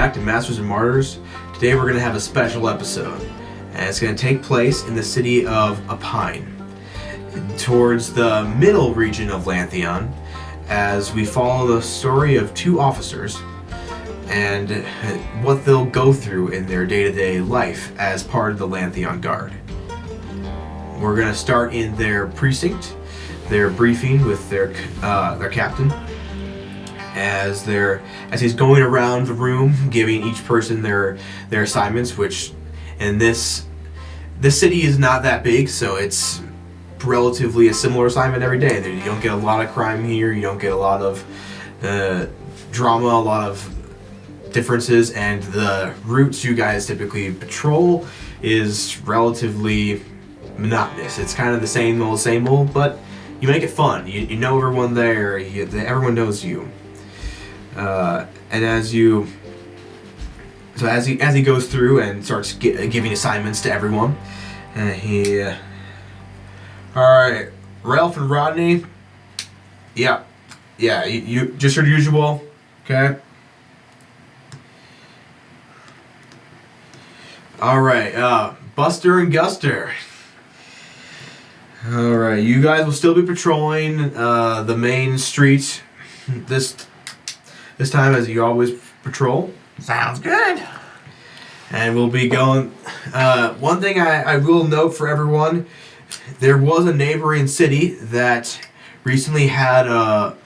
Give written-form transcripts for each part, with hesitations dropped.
back to Masters Martyrs. Today we're going to have a special episode, and it's going to take place in the city of Apine, towards the middle region of Lantheon, as we follow the story of two officers and what they'll go through in their day-to-day life as part of the Lantheon Guard. We're going to start in their precinct, their briefing with their captain, as he's going around the room giving each person their assignments, which in this city is not that big, so it's relatively a similar assignment every day. You don't get a lot of crime here, you don't get a lot of drama, a lot of differences, and the routes you guys typically patrol is relatively monotonous. It's kind of the same old, but you make it fun. You know everyone there, everyone knows you. And as he goes through and starts giving assignments to everyone, alright, Ralph and Rodney, yeah, you just your usual, okay? Alright, Buster and Guster. Alright, you guys will still be patrolling the main street this time, as you always patrol. Sounds good. And we'll be going... one thing I will note for everyone, there was a neighboring city that recently had a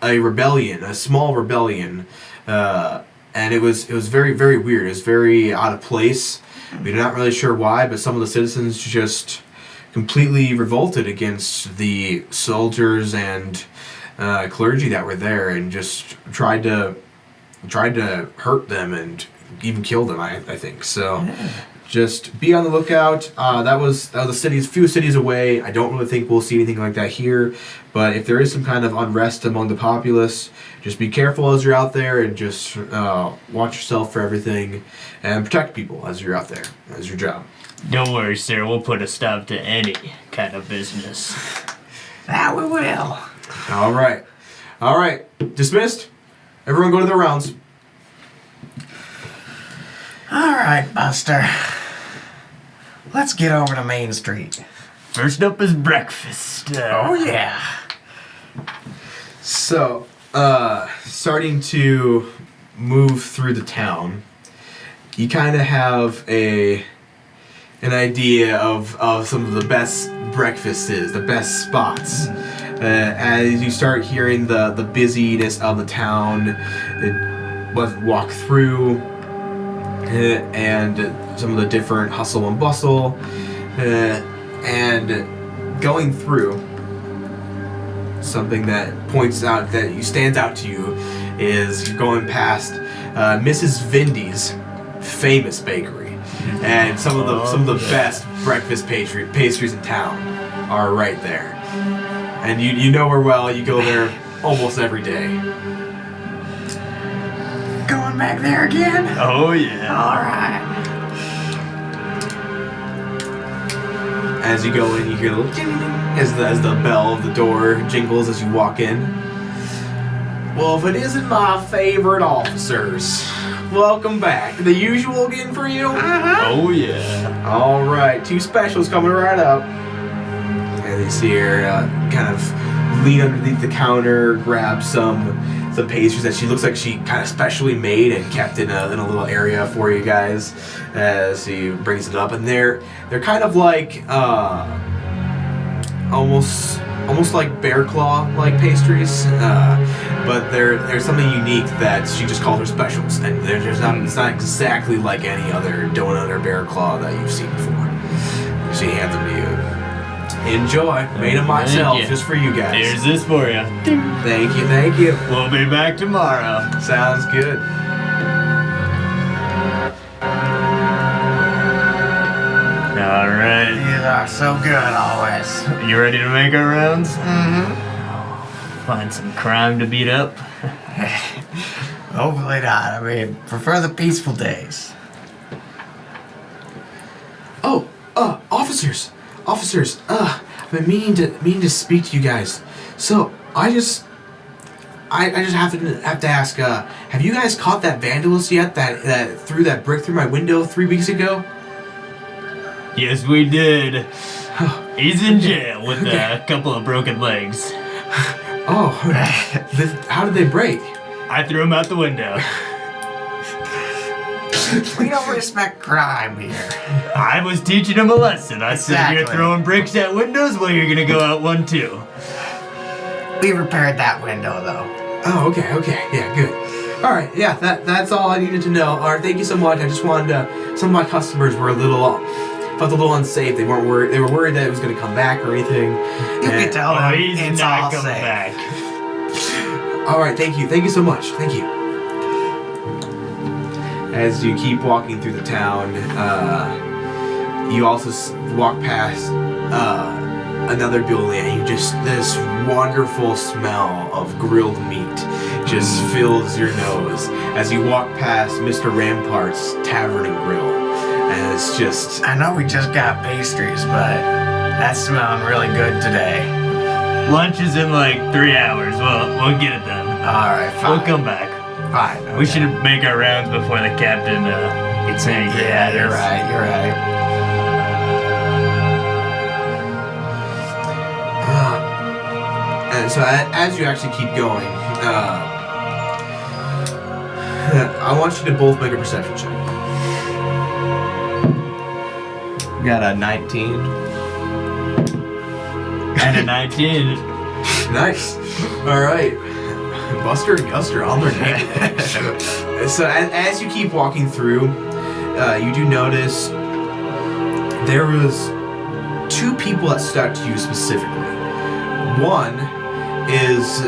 rebellion, a small rebellion, and it was very, very weird. It was very out of place. We're not really sure why, but some of the citizens just completely revolted against the soldiers and clergy that were there, and just tried to hurt them and even kill them. I think so. Just be on the lookout. That was a few cities away. I don't really think we'll see anything like that here, but if there is some kind of unrest among the populace, just be careful as you're out there, and just watch yourself for everything, and protect people as you're out there. That's your job. Don't worry, sir. We'll put a stop to any kind of business. That we will. All right. Dismissed. Everyone go to their rounds. All right, Buster. Let's get over to Main Street. First up is breakfast. Oh, yeah. So, starting to move through the town, you kind of have an idea of some of the best breakfasts, the best spots. As you start hearing the busyness of the town, walk through, and some of the different hustle and bustle, and going through, something that stands out to you is you're going past Mrs. Vindy's famous bakery, and some of the best breakfast pastries in town are right there. And you know her well. You go there almost every day. Going back there again? Oh, yeah. All right. As you go in, you hear a little ding, ding, ding, as the bell of the door jingles as you walk in. Well, if it isn't my favorite officers, welcome back. The usual again for you? Uh-huh. Oh, yeah. All right, two specials coming right up. And you see her kind of lean underneath the counter, grab some pastries that she looks like she kind of specially made and kept in a little area for you guys, as he brings it up. And they're kind of like almost like bear claw like pastries, but there's something unique that she just called her specials, and it's not exactly like any other donut or bear claw that you've seen before. She hands them to you. Enjoy. Made them myself, just for you guys. Here's this for you. Thank you. We'll be back tomorrow. Sounds good. All right. You are so good always. You ready to make our rounds? Mm-hmm. Find some crime to beat up? Hopefully not. I mean, prefer the peaceful days. Oh, officers, I've been meaning to speak to you guys. So I I just have to ask. Have you guys caught that vandalist yet? That threw that brick through my window 3 weeks ago? Yes, we did. He's in jail with a couple of broken legs. Oh, how did they break? I threw him out the window. We don't respect crime here. I was teaching him a lesson. I said, if you're throwing bricks at windows, well, you're gonna go out one too. We repaired that window, though. Oh, okay, yeah, good. All right, yeah, that's all I needed to know. All right, thank you so much. I just wanted to. Some of my customers were felt a little unsafe. They weren't worried. They were worried that it was going to come back or anything. You can tell them it's all coming safe. back. All right, thank you so much. Thank you. As you keep walking through the town, you also walk past another building, and this wonderful smell of grilled meat just fills your nose as you walk past Mr. Rampart's Tavern and Grill. And it's just... I know we just got pastries, but that's smelling really good today. Lunch is in like 3 hours. We'll get it done. Alright, fine. We'll come back. Fine. Okay. We should make our rounds before the captain gets angry. Yeah, you're right. And so as you actually keep going, I want you to both make a perception check. Got a 19. And a 19. Nice. All right. Buster and Guster on their game. So as you keep walking through, you do notice there was 2 people that stood out to you specifically. One is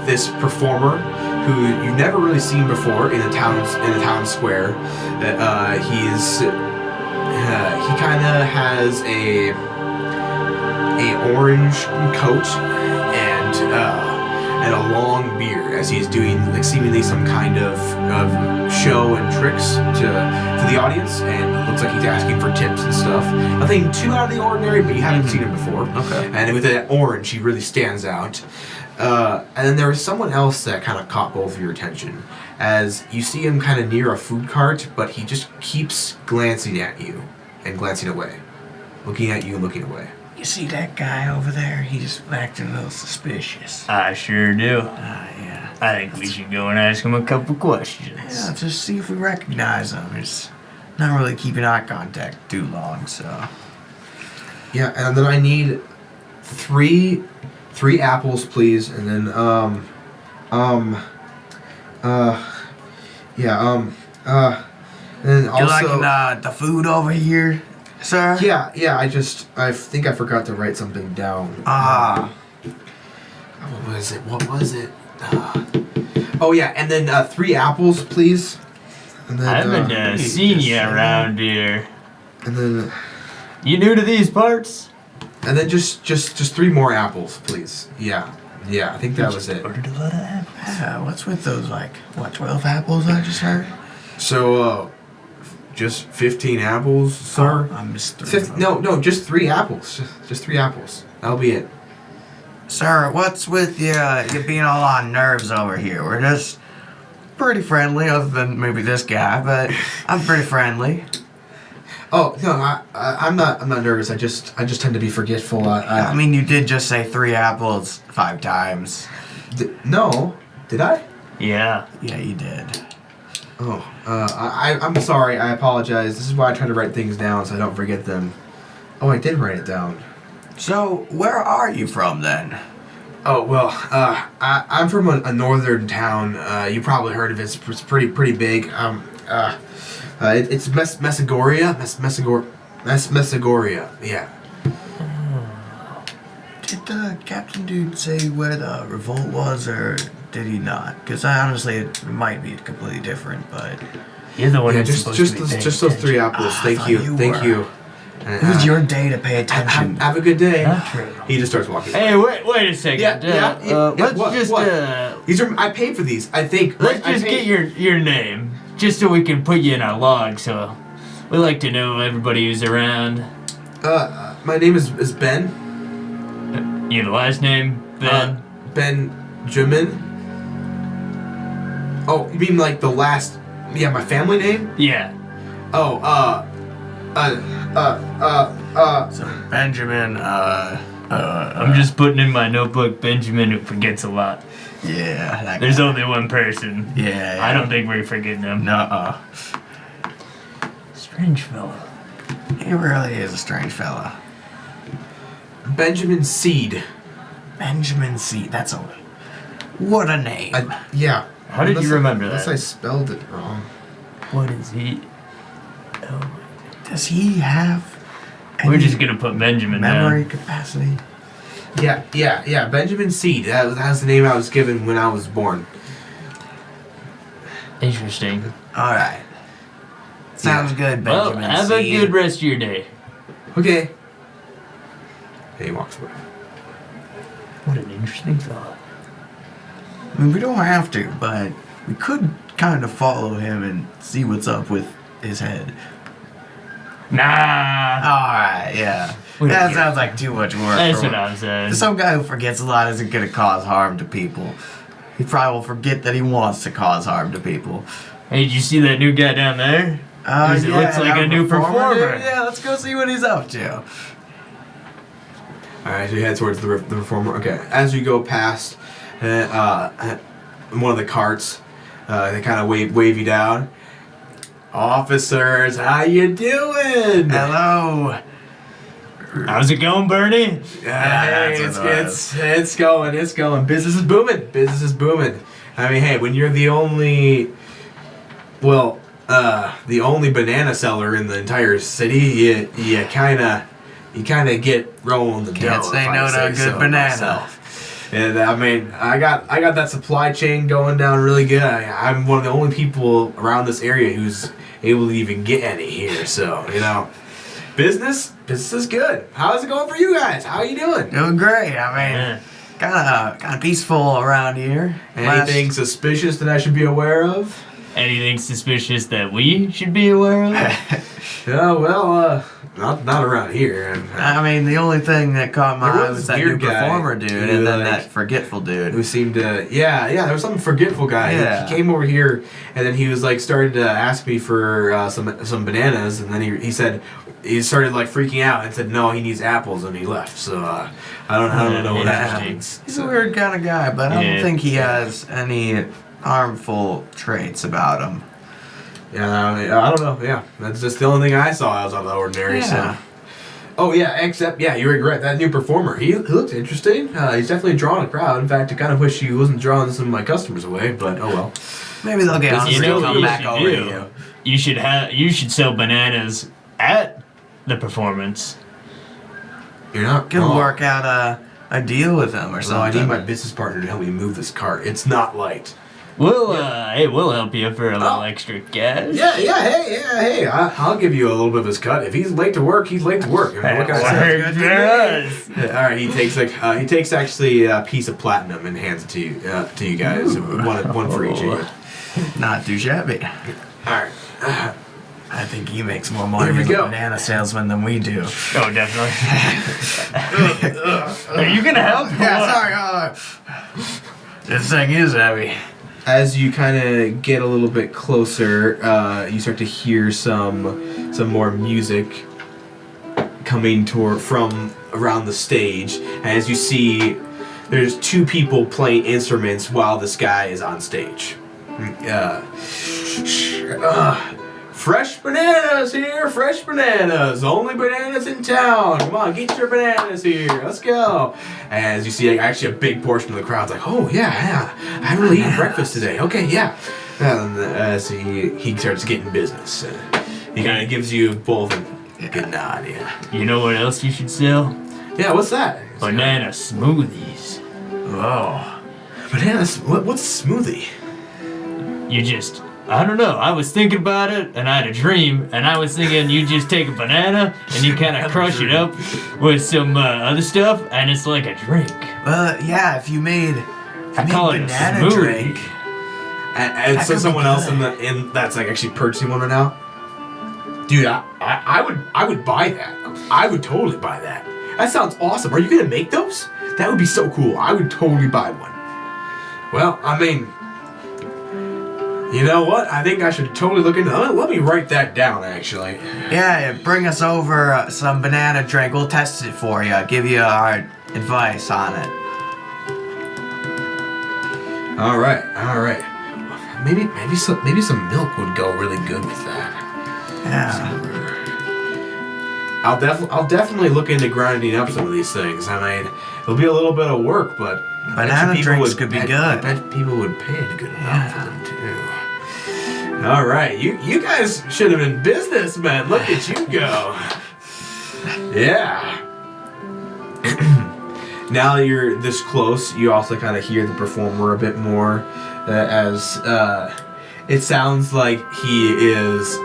this performer who you've never really seen before in the town square. He kind of has a orange coat and a long beard as he's doing like seemingly some kind of show and tricks to the audience, and it looks like he's asking for tips and stuff. Nothing too out of the ordinary, but you haven't seen him before. Okay. And with that orange, he really stands out. And then there was someone else that kind of caught both of your attention, as you see him kind of near a food cart, but he just keeps glancing at you and glancing away, looking at you and looking away. You see that guy over there? He's acting a little suspicious. I sure do. Yeah. I think we should go and ask him a couple questions. Yeah, just see if we recognize him. He's not really keeping eye contact too long, so. Yeah, and then I need three apples, please, and then and then also. You liking the food over here, sir? Yeah. I think I forgot to write something down. What was it? Oh yeah, and then 3 apples, please. And then, I haven't seen you around here. And then. You new to these parts? And then just 3 more apples, please. Yeah. I think that was it. Ordered a lot of apples. Yeah, what's with those, 12 apples I just heard? So, just 15 apples, sir? I missed 3. No, just 3 apples. Just 3 apples. That'll be it. Sir, what's with you being all on nerves over here? We're just pretty friendly, other than maybe this guy, but I'm pretty friendly. Oh no, I'm not nervous. I just tend to be forgetful. I mean, you did just say 3 apples 5 times. No, did I? Yeah. Yeah, you did. Oh, I'm sorry. I apologize. This is why I try to write things down so I don't forget them. Oh, I did write it down. So, where are you from then? Oh well, I'm from a northern town. You probably heard of it. It's pretty big. It's Messagoria. Messagoria. Yeah. Did the captain dude say where the revolt was, or did he not? Because honestly, it might be completely different, but... You're the one Yeah, who's supposed to be paying just those 3 apples. Thank you. Thank you. It was your day to pay attention. Have a good day. Not true. He just starts walking. Hey, wait a second. Let's What? These are I paid for these. I think. Let's just get your name, just so we can put you in our log. So we like to know everybody who's around. My name is Ben. Your last name, Ben. Benjamin. Oh, you mean like the last? Yeah, my family name. Yeah. Oh, So Benjamin, I'm just putting in my notebook Benjamin who forgets a lot. yeah. That There's guy. only one person. Yeah. I don't think we're forgetting him. Nuh-uh. Strange fellow. He really is a strange fella. Benjamin Seed. Benjamin C. That's a... What a name. Yeah. How did you remember Unless I that? spelled it wrong. What is he? Oh, Does he have we're any just gonna put Benjamin memory down. capacity? Yeah. Benjamin Seed. That was the name I was given when I was born. Interesting. All right. Sounds good, Well, Benjamin have C. a good rest of your day. Okay. And he walks away. What an interesting fellow. I mean, we don't have to, but we could kind of follow him and see what's up with his head. Nah. Alright, yeah. We don't That care. sounds like too much work. That's for what I'm saying. Some guy who forgets a lot isn't going to cause harm to people. He probably will forget that he wants to cause harm to people. Hey, did you see that new guy down there? He looks like that a new performer. dude. Yeah, let's go see what he's up to. Alright, so you head towards the performer. Okay. As you go past one of the carts, they kind of wave you down. Officers, how you doing? Hello. How's it going, Bernie? Hey, that's what it was. it's going. Business is booming. I mean, hey, when you're the only banana seller in the entire city, you kind of get rolling the dough. Can't say if I no to a good so banana. myself. And I mean, I got that supply chain going down really good. I'm one of the only people around this area who's able to even get any here. So business is good. How's it going for you guys? How you doing? Doing great. I mean, Yeah. kind of peaceful around here. Anything suspicious that I should be aware of? Anything suspicious that we should be aware of? Yeah, well, not around here. I mean, the only thing that caught my There eye was was this that new weird guy performer dude, who, and then like, that forgetful dude. Who seemed to, yeah, there was some forgetful guy. Yeah. He came over here, and then he was like started to ask me for some bananas, and then he said he started like freaking out and said no, he needs apples, and he left. So I don't know what Interesting. happens. He's a weird kind of guy, but I Yeah. don't think he has any harmful traits about him. Yeah, I don't know. Yeah, that's just the only thing I saw out of the ordinary. Yeah. So. Oh yeah, except you were right. That new performer, he looked interesting. He's definitely drawing a crowd. In fact, I kind of wish he wasn't drawing some of my customers away. But oh well. Maybe they'll get on You and know what come you back should over do? to you. You should sell bananas at the performance. You're not Could wrong. work out a deal with him or So I something. need my business partner to help me move this cart. It's not light. We'll help you for a little extra cash. Hey, I'll give you a little bit of his cut. If he's late to work, he's late to work. I mean, what can I say? Sounds good to Yes. All right, he takes actually a piece of platinum and hands it to you guys. One for each of you. Not too shabby. All right. I think he makes more money Here we as a go. banana salesman than we do. Oh, definitely. Are you gonna help? or what? This thing is heavy. As you kind of get a little bit closer, you start to hear some more music coming from around the stage. As you see, there's two people playing instruments while this guy is on stage. Fresh bananas here, fresh bananas. Only bananas in town. Come on, get your bananas here. Let's go. As you see, actually a big portion of the crowd's like, oh yeah. I haven't really eaten breakfast today. Okay, yeah. And as he starts getting business, he kind of gives you both a good nod. Yeah. You know what else you should sell? Yeah. What's that? Banana smoothies. Whoa. Bananas. What's a smoothie? I don't know. I was thinking about it, and I had a dream, and I was thinking you just take a banana and you kind of crush it up with some other stuff, and it's like a drink. Well, yeah, if you made I call it a banana smoothie. drink. And so could be someone else good. in that's like actually purchasing one right now. Dude, I would buy that. I would totally buy that. That sounds awesome. Are you gonna make those? That would be so cool. I would totally buy one. Well, I mean, You know what? I think I should totally look into that. Let me write that down, actually. Yeah, bring us over some banana drink. We'll test it for you. Give you our advice on it. All right. Maybe some milk would go really good with that. Yeah. I'll definitely look into grinding up some of these things. I mean, it'll be a little bit of work, but Banana drinks could be good. I bet people would pay good enough for them too. All right, you guys should have been businessmen. Look at you go. Yeah. Now that you're this close, you also kind of hear the performer a bit more, as it sounds like he is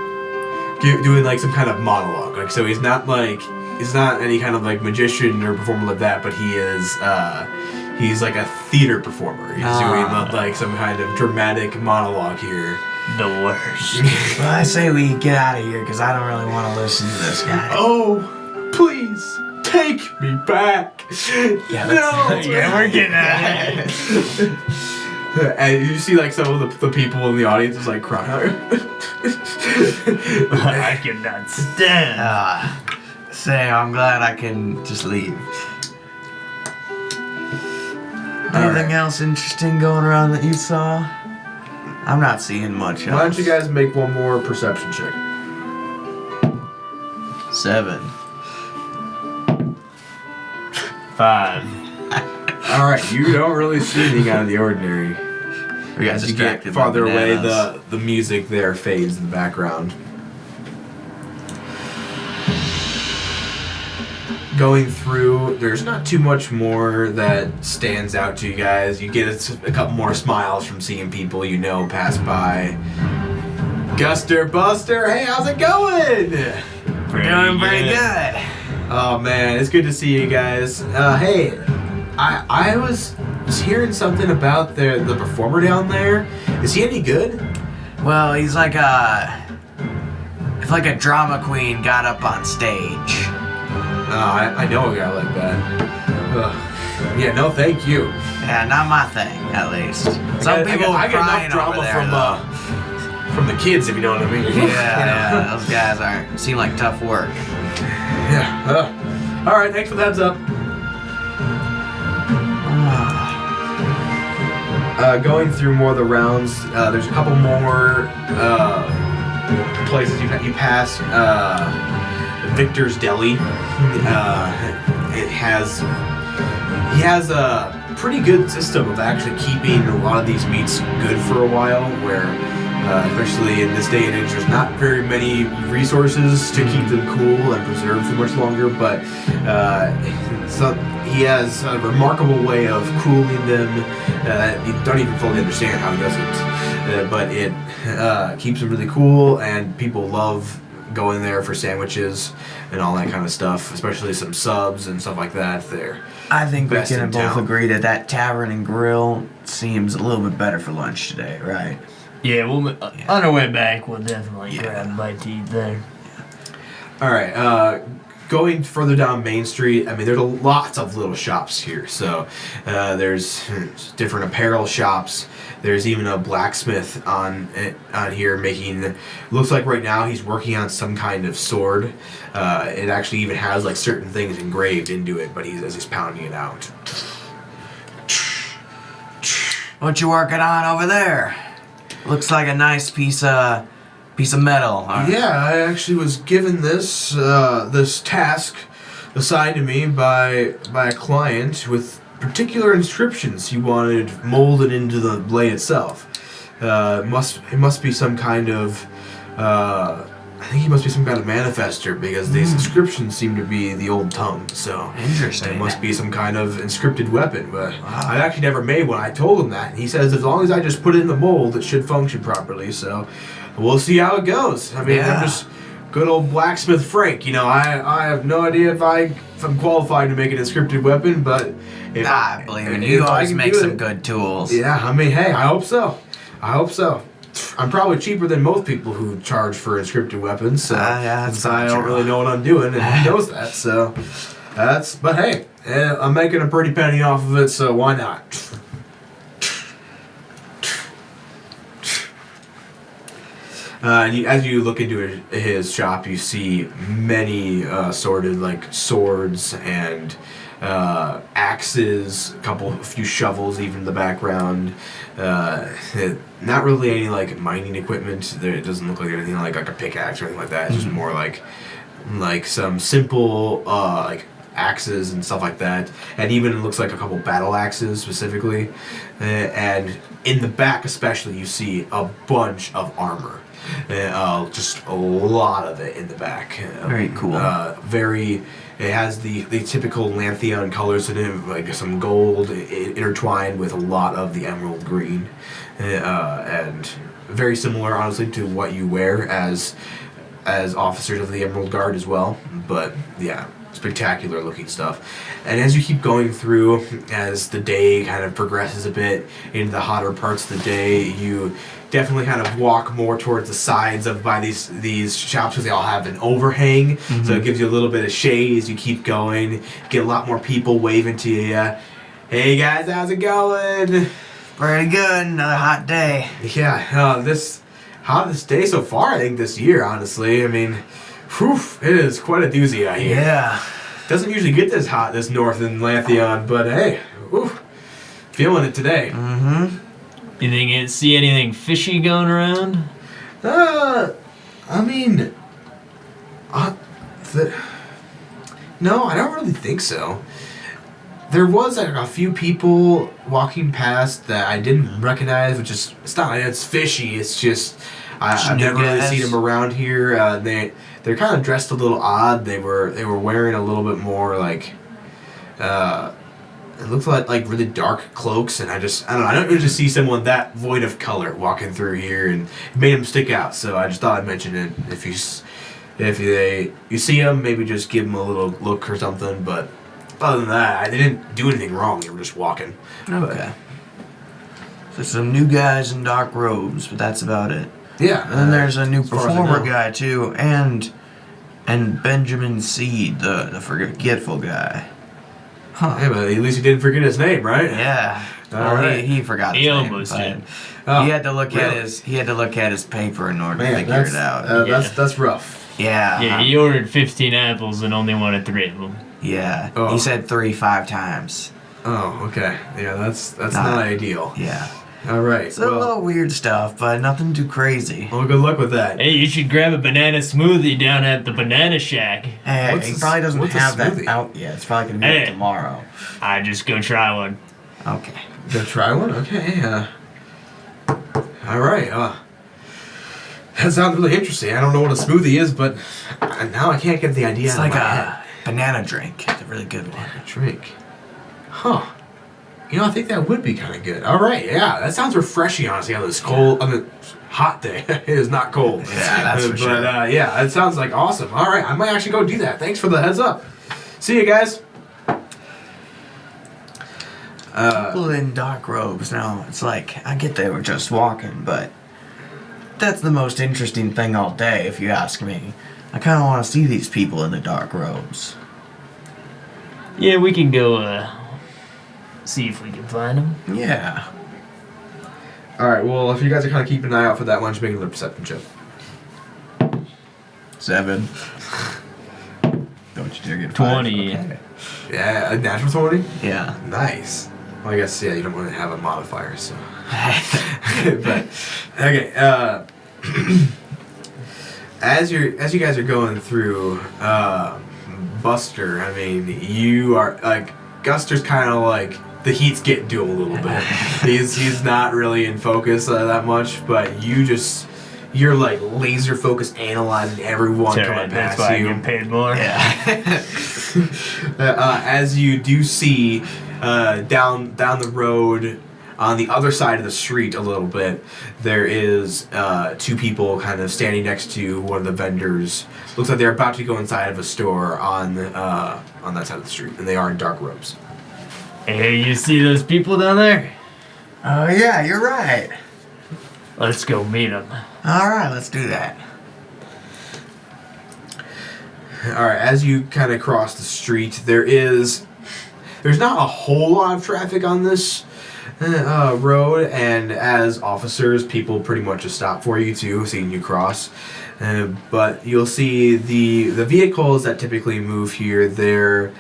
doing like some kind of monologue. Like, so he's not any kind of like magician or performer like that, but he is he's like a theater performer. He's doing like some kind of dramatic monologue here. The worst. Well, I say we get out of here because I don't really want to listen to this guy. Oh, please take me back. Yeah, Yeah, we're getting out of here. And you see like some of the people in the audience is like crying. I cannot stand. Say, I'm glad I can just leave. Anything else interesting going around that you saw? I'm not seeing much else. Why don't you guys make one more perception check? 7. 5. All right, you don't really see anything out of the ordinary. We got As you distracted get by farther away, bananas. the music there fades in the background. Going through, there's not too much more that stands out to you guys. You get a couple more smiles from seeing people you know pass by. Guster, Buster, hey, how's it going? We're doing pretty good. Oh man, it's good to see you guys. Hey, I was hearing something about the performer down there. Is he any good? Well, he's like if like a drama queen got up on stage. I know a guy like that. Yeah, no, thank you. Yeah, not my thing, at least. Some people I are get crying enough over drama there, from the kids, if you know what I mean. Yeah, those guys seem like tough work. Yeah. All right, thanks for the heads up. Going through more of the rounds, there's a couple more places you pass. Victor's Deli. He has a pretty good system of actually keeping a lot of these meats good for a while, where especially in this day and age there's not very many resources to keep them cool and preserved for much longer, but so he has a remarkable way of cooling them. You don't even fully understand how he does it, but it keeps them really cool, and people love going there for sandwiches and all that kind of stuff, especially some subs and stuff like that there. I think we Best can in both town. agree that tavern and grill seems a little bit better for lunch today, right? Yeah, on our way back, we'll definitely Yeah. grab a bite to eat there. All right, going further down Main Street, I mean, there's lots of little shops here. So there's different apparel shops. There's even a blacksmith on here making. Looks like right now he's working on some kind of sword. It actually even has like certain things engraved into it, but as he's pounding it out. What you working on over there? Looks like a nice piece of metal. Yeah, I actually was given this this task assigned to me by a client with particular inscriptions he wanted molded into the blade itself. It must be some kind of I think he must be some kind of manifester, because these inscriptions seem to be the old tongue. So Interesting. it must be some kind of inscripted weapon. But I actually never made one. I told him that, and he says as long as I just put it in the mold, it should function properly. So we'll see how it goes. I mean, Yeah. I'm just good old blacksmith Frank. You know, I have no idea if I'm qualified to make an inscripted weapon, but if I believe in you. You if I always can make do some it- good tools. Yeah, I mean, hey, I hope so. I'm probably cheaper than most people who charge for inscripted weapons, so Yeah, that's since I not don't true. really know what I'm doing, and he knows that, so but hey, I'm making a pretty penny off of it, so why not? As you look into his shop, you see many sorted like swords and axes, a few shovels even in the background. Not really any like mining equipment. It doesn't look like anything like a pickaxe or anything like that. It's just more like some simple like axes and stuff like that, and even looks like a couple battle axes specifically. And in the back especially, you see a bunch of armor. Just a lot of it in the back. Very cool. It has the typical Lantheon colors in it, like some gold intertwined with a lot of the emerald green, and very similar, honestly, to what you wear as officers of the Emerald Guard as well. But yeah, spectacular looking stuff. And as you keep going through, as the day kind of progresses a bit into the hotter parts of the day, you definitely kind of walk more towards the sides by these shops, because they all have an overhang, so it gives you a little bit of shade as you keep going. Get a lot more people waving to you. Hey guys, how's it going? Pretty good. Another hot day. Yeah, this hottest day so far, I think, this year, honestly. I mean, whew, it is quite a doozy out here. Yeah. Doesn't usually get this hot this north in Lantheon, but hey, whew, feeling it today. You think you see anything fishy going around? I mean, no, I don't really think so. There was like a few people walking past that I didn't recognize, which is, it's not like it's fishy. It's just I've never really seen them around here. They're kind of dressed a little odd. They were wearing a little bit more like it looked like really dark cloaks, and I don't usually see someone that void of color walking through here, and it made them stick out. So I just thought I'd mention it. If you see them, maybe just give them a little look or something. But other than that, they didn't do anything wrong. They were just walking. Okay. So some new guys in dark robes, but that's about it. Yeah. And then there's a new performer guy too, and Benjamin Seed, the forgetful guy. Huh. Yeah, but at least he didn't forget his name, right? Yeah. All right. He forgot his He name. almost but did. Oh, he had to look really? at his paper in order to figure it out. That's rough. Yeah. Yeah, he ordered 15 apples and only wanted 3 of them. Yeah. Oh. He said 5 times. Oh, okay. Yeah, that's not ideal. Yeah. All right. So a little weird stuff, but nothing too crazy. Well, good luck with that. Hey, you should grab a banana smoothie down at the Banana Shack. Hey, What's he a- probably doesn't what's a have that smoothie? out yet. It's probably gonna be Hey. out tomorrow. I just go try one. Okay. Gonna try one? Okay. All right. That sounds really interesting. I don't know what a smoothie is, but now I can't get the idea It's out of like my a head. banana drink. It's a really good one. Drink. Huh. You know, I think that would be kind of good. All right, yeah, that sounds refreshing, honestly, on this hot day. It is not cold. Yeah, that's for sure. But, yeah, it sounds like awesome. All right, I might actually go do that. Thanks for the heads up. See you guys. People in dark robes. Now, it's like, I get they were just walking, but that's the most interesting thing all day, if you ask me. I kind of want to see these people in the dark robes. Yeah, we can go, see if we can find them. Yeah. All right, well, if you guys are kind of keeping an eye out for that, why don't you make another perception check? 7. Don't you dare get 20. Okay. Yeah, a natural 20? Yeah. Nice. Well, I guess, yeah, you don't want to have a modifier, so. But, okay, as you guys are going through, Buster, I mean, you are, like, Guster's kind of like, the heat's getting to him a little bit. He's not really in focus that much, but you're like laser focused analyzing everyone Sorry, coming that's past why you. I get paid more. Yeah. As you do see down the road on the other side of the street a little bit, there is 2 people kind of standing next to one of the vendors. Looks like they're about to go inside of a store on that side of the street, and they are in dark robes. Hey, you see those people down there? Oh, yeah, you're right. Let's go meet them. All right, let's do that. All right, as you kind of cross the street, there is there's not a whole lot of traffic on this road, and as officers, people pretty much just stop for you too, seeing you cross. But you'll see the vehicles that typically move here. They're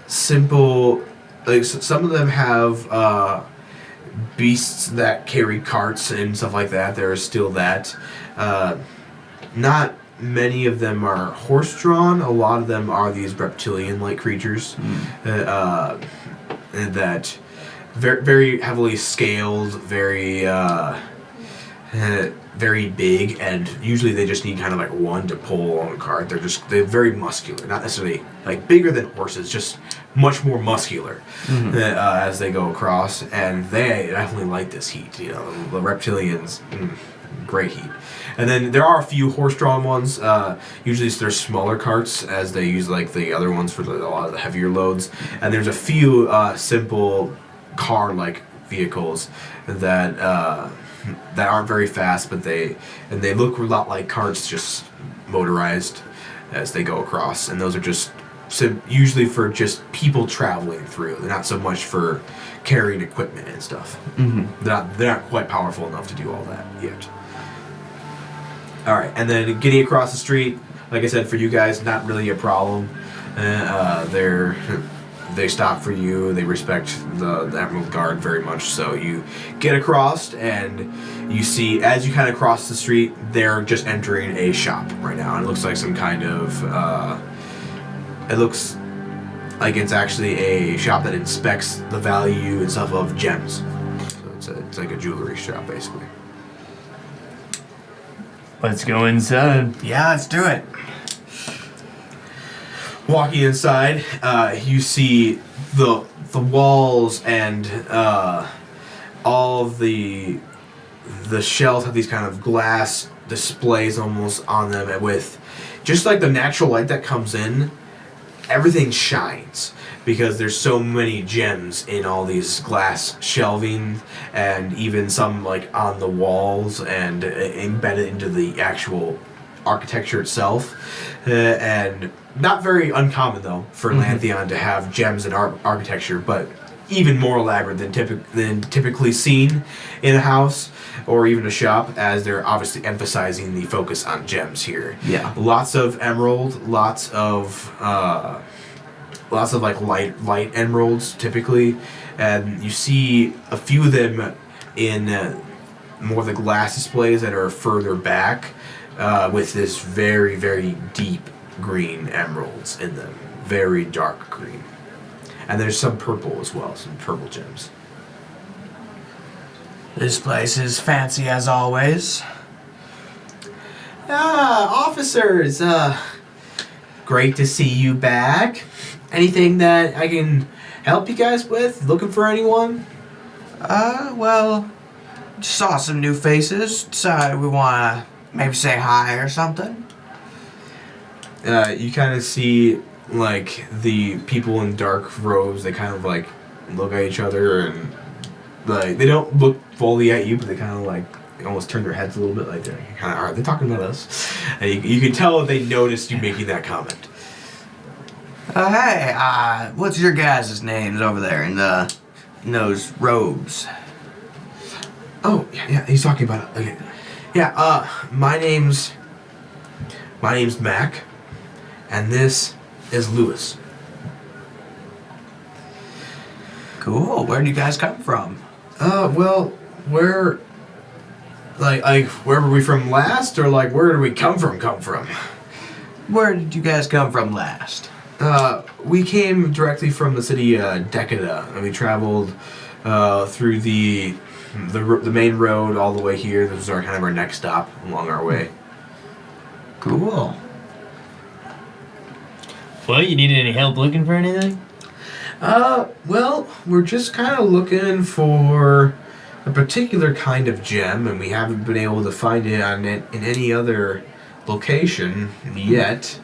simple. Like some of them have beasts that carry carts and stuff like that. There is still that. Not many of them are horse-drawn. A lot of them are these reptilian-like creatures that very, very heavily scaled, very very big, and usually they just need kind of like one to pull on a cart. They're very muscular, not necessarily like bigger than horses, just much more muscular as they go across, and they definitely like this heat. You know, the reptilians, great heat. And then there are a few horse-drawn ones. Usually they're smaller carts, as they use like the other ones for a lot of the heavier loads. And there's a few simple car-like vehicles that aren't very fast, but they look a lot like carts, just motorized as they go across. And those are just usually for just people traveling through. They're not so much for carrying equipment and stuff. They're not quite powerful enough to do all that yet. All right, and then getting across the street, like I said, for you guys, not really a problem. They stop for you. They respect the Emerald Guard very much. So you get across, and you see, as you kind of cross the street, they're just entering a shop right now. And it looks like some kind of, it looks like it's actually a shop that inspects the value and stuff of gems. So it's like a jewelry shop, basically. Let's go inside. Yeah, let's do it. Walking inside, you see the walls and all of the shelves have these kind of glass displays almost on them, with just like the natural light that comes in, everything shines because there's so many gems in all these glass shelving, and even some like on the walls and embedded into the actual architecture itself. And not very uncommon though for Lantheon to have gems in architecture, but even more elaborate than typically seen in a house or even a shop, as they're obviously emphasizing the focus on gems here. Yeah. Lots of emerald, lots of like light emeralds typically, and you see a few of them in more of the glass displays that are further back, with this very, very deep green emeralds in them, very dark green. And there's some purple as well, some purple gems. This place is fancy as always. Officers, great to see you back. Anything that I can help you guys with? Looking for anyone? Well, saw some new faces. Decided we wanna maybe say hi or something. You kind of see, like, the people in dark robes, they kind of, like, look at each other, and, like, they don't look fully at you, but they kind of, like, they almost turn their heads a little bit, like, they're kind of, are they talking about us? And you can tell they noticed you making that comment. Hey, what's your guys' names over there in those robes? Oh, yeah, he's talking about it. Okay. Yeah, my name's Mac, and this is Lewis. Cool. Where do you guys come from? Well, where were we from last, or like where did we come from? Where did you guys come from last? We came directly from the city Decada, and we traveled through the main road all the way here. This was our next stop along our way. Cool. Well, you need any help looking for anything? Well, we're just kind of looking for a particular kind of gem, and we haven't been able to find it in any other location yet.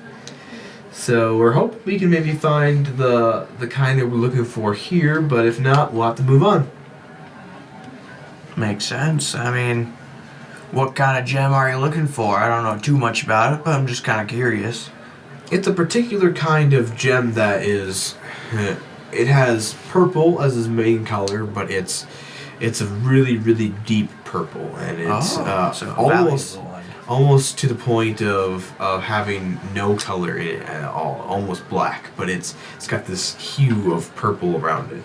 So we're hoping we can maybe find the kind that we're looking for here, but if not, we'll have to move on. Makes sense. I mean, what kind of gem are you looking for? I don't know too much about it, but I'm just kind of curious. It's a particular kind of gem that is it has purple as his main color, but it's a really, really deep purple, and it's almost to the point of having no color in it at all, almost black, but it's got this hue of purple around it.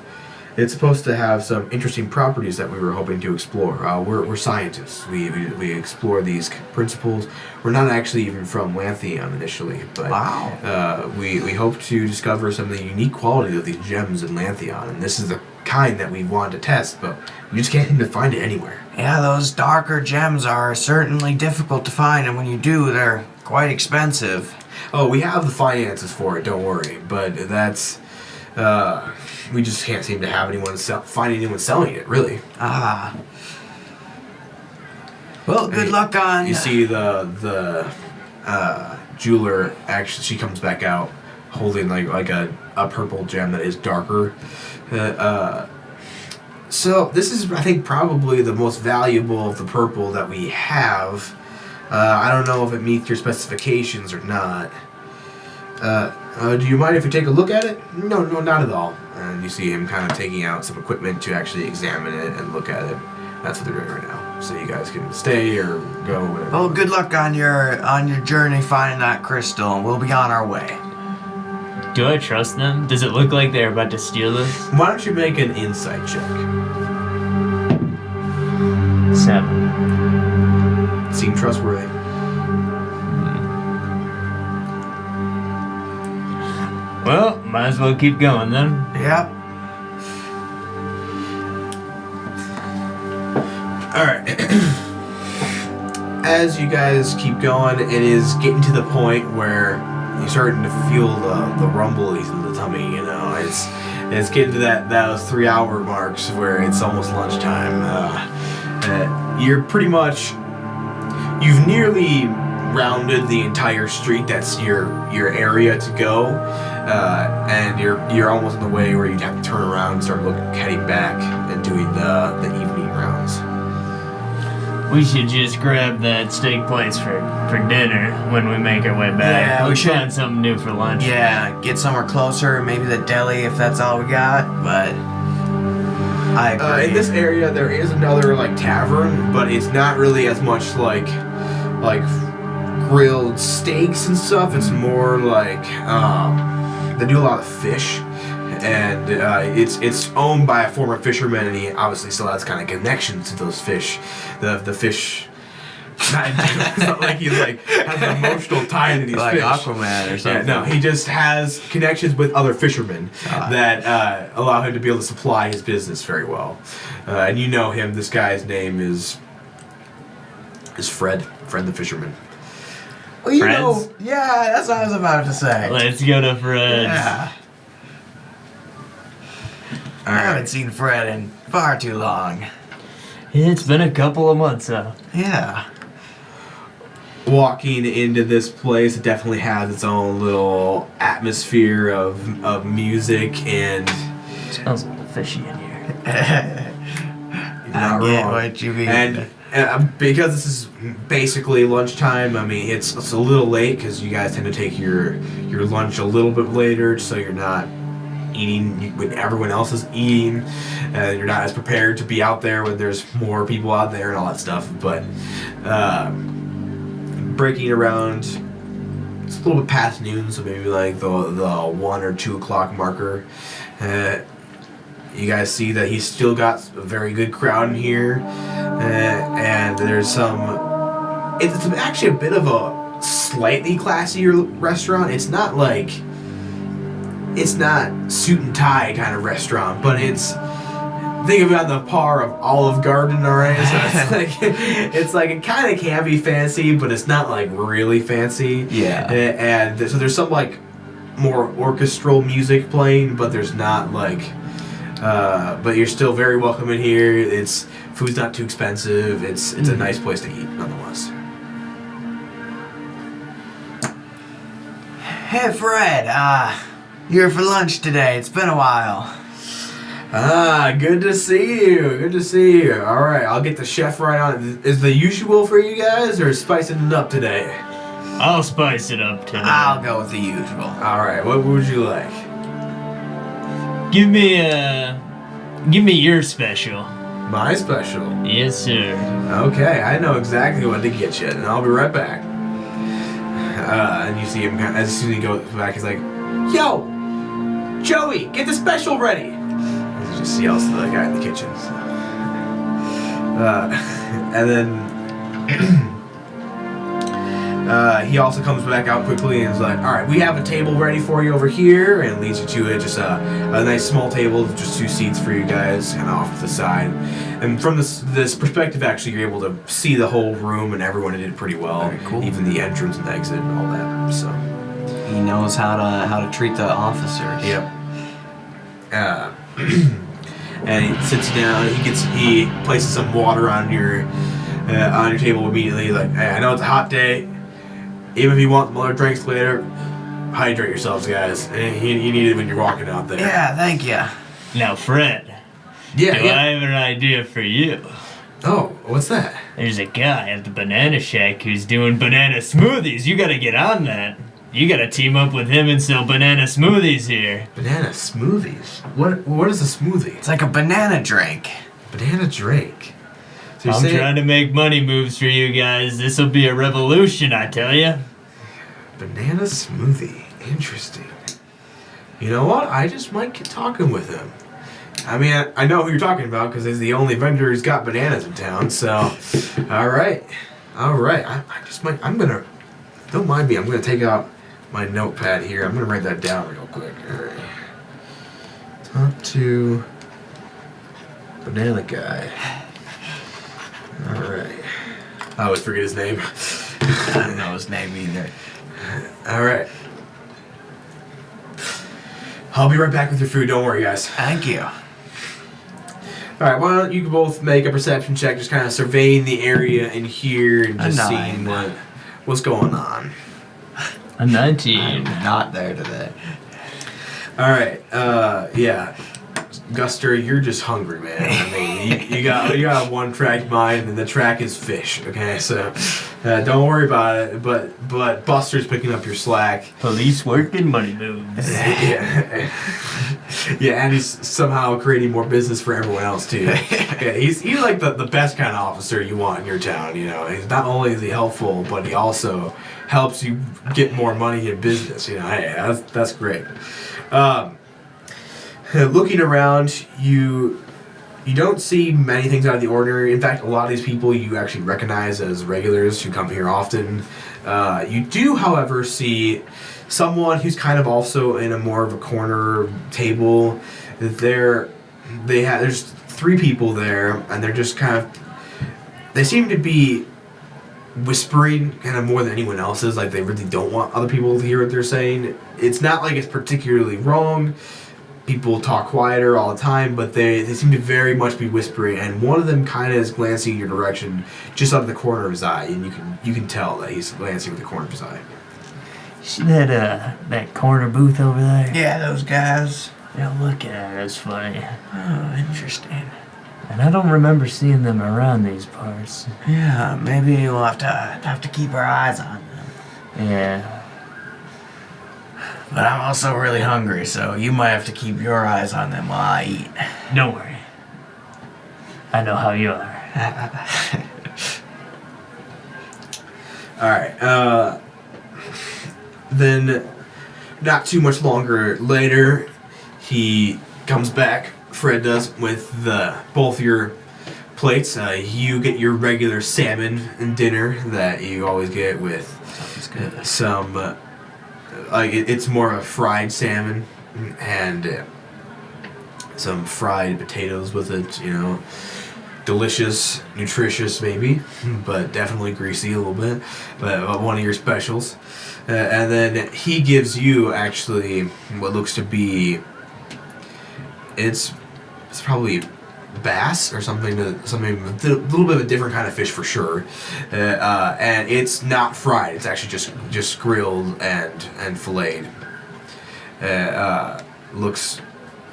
It's supposed to have some interesting properties that we were hoping to explore. We're scientists. We explore these principles. We're not actually even from Lantheon initially, but wow. We hope to discover some of the unique qualities of these gems in Lantheon, and this is the kind that we want to test, but we just can't seem to find it anywhere. Yeah, those darker gems are certainly difficult to find, and when you do, they're quite expensive. Oh, we have the finances for it, don't worry, but that's... we just can't seem to have find anyone selling it, really. Ah. Well, good luck on... You see the jeweler, actually, she comes back out holding like a purple gem that is darker. So this is, I think, probably the most valuable of the purple that we have. I don't know if it meets your specifications or not. Do you mind if we take a look at it? No, not at all. And you see him kind of taking out some equipment to actually examine it and look at it. That's what they're doing right now. So you guys can stay or go, whatever. Well, good luck on your journey finding that crystal, and we'll be on our way. Do I trust them? Does it look like they're about to steal this? Why don't you make an insight check? 7. Seem trustworthy. Well, might as well keep going then. Yep. Alright. As you guys keep going, it is getting to the point where you're starting to feel the rumblies in the tummy, you know. It's getting to those 3-hour marks where it's almost lunchtime. You're pretty much... You've nearly rounded the entire street that's your area to go, and you're almost in the way where you'd have to turn around and start heading back and doing the evening rounds. We should just grab that steak place for dinner when we make our way back. Yeah, we we'll should find something new for lunch. Yeah, get somewhere closer, maybe the deli if that's all we got, but I agree. In this area, there is another tavern, but it's not really as much like grilled steaks and stuff. It's more like they do a lot of fish, and it's owned by a former fisherman, and he obviously still has kind of connections to those fish. The fish. It's not like he has an emotional tie to these like fish. Aquaman or something. Yeah, no, he just has connections with other fishermen that allow him to be able to supply his business very well. And you know him. This guy's name is Fred the fisherman. Well, you Fred's? know, yeah, that's what I was about to say. Let's go to Fred's. Yeah. I haven't seen Fred in far too long. It's been a couple of months now. Yeah. Walking into this place, it definitely has its own little atmosphere of music, and Smells a little fishy in here. not I get wrong. what you mean. And because this is basically lunchtime, I mean it's a little late because you guys tend to take your lunch a little bit later, so you're not eating when everyone else is eating, and you're not as prepared to be out there when there's more people out there and all that stuff. But breaking around, it's a little bit past noon, so maybe like the 1 or 2 o'clock marker. You guys see that he's still got a very good crowd in here, and there's it's actually a bit of a slightly classier restaurant. It's not suit and tie kind of restaurant, but think of it on the par of Olive Garden, alright? So it kind of can be fancy, but it's not really fancy. Yeah. And so there's some more orchestral music playing, but there's not but you're still very welcome in here. Food's not too expensive. It's a nice place to eat, nonetheless. Hey, Fred, you're for lunch today. It's been a while. Good to see you. Good to see you. All right, I'll get the chef right on it. Is the usual for you guys, or spicing it up today? I'll spice it up today. I'll go with the usual. All right, what would you like? Give me your special. My special. Yes, sir. Okay, I know exactly what to get you, and I'll be right back. And you see him, as soon as he goes back, he's like, "Yo, Joey, get the special ready!" And you just yells to the guy in the kitchen. So. And then he also comes back out quickly and is like, "All right, we have a table ready for you over here," and leads you to it. Just a nice small table, just 2 seats for you guys, kind of off to the side. And from this perspective, actually, you're able to see the whole room, and everyone did pretty well. Very cool. Even the entrance and exit and all that. So. He knows how to treat the officers. Yep. And he sits down. He places some water on your table immediately. Like, "Hey, I know it's a hot day. Even if you want more drinks later, hydrate yourselves, guys. You need it when you're walking out there." Yeah, thank you. Now, Fred, Yeah. do I have an idea for you? Oh, what's that? There's a guy at the Banana Shack who's doing banana smoothies. You gotta get on that. You gotta team up with him and sell banana smoothies here. Banana smoothies. What is a smoothie? It's like a banana drink. Banana drink. So you're I'm saying trying to make money moves for you guys. This'll be a revolution, I tell you. banana smoothie. Interesting. You know what? I just might get talking with him. I mean, I know who you're talking about because he's the only vendor who's got bananas in town. So, all right. I just might. I'm gonna. Don't mind me. I'm gonna take out my notepad here. I'm gonna write that down real quick. All right. Talk to banana guy. All right. I always forget his name. I don't know his name either. All right. I'll be right back with your food. Don't worry, guys. Thank you. All right. Why don't you both make a perception check, just kind of surveying the area in here and just seeing what's going on. A 19. I'm not there today. All right. Yeah. Guster, you're just hungry, man. I mean, you got a one-track mind, and the track is fish. Okay, so don't worry about it. But Buster's picking up your slack. Police work and money moves. Yeah, and he's somehow creating more business for everyone else too. Yeah, he's like the best kind of officer you want in your town. You know, he's not only is he helpful, but he also helps you get more money in business. You know, hey, that's great. Looking around, you don't see many things out of the ordinary. In fact, a lot of these people you actually recognize as regulars who come here often. You do, however, see someone who's kind of also in a more of a corner table. There's 3 people there, and they're just kind of. They seem to be whispering kind of more than anyone else is. Like they really don't want other people to hear what they're saying. It's not like it's particularly wrong. People talk quieter all the time, but they seem to very much be whispering, and one of them kind of is glancing in your direction just out of the corner of his eye, and you can tell that he's glancing with the corner of his eye. See that corner booth over there? Yeah, those guys. Yeah, look at it. It's funny. Oh, interesting. And I don't remember seeing them around these parts. Yeah, maybe we'll have to keep our eyes on them. Yeah. But I'm also really hungry, so you might have to keep your eyes on them while I eat. Don't worry. I know how you are. Alright, then not too much longer later, he comes back, Fred does, with both your plates. You get your regular salmon and dinner that you always get with some, it's more of a fried salmon and some fried potatoes with it, you know. Delicious, nutritious maybe, but definitely greasy a little bit, but one of your specials. And then he gives you actually what looks to be, it's probably bass or something a little bit of a different kind of fish for sure. And it's not fried, it's actually just grilled and filleted. Looks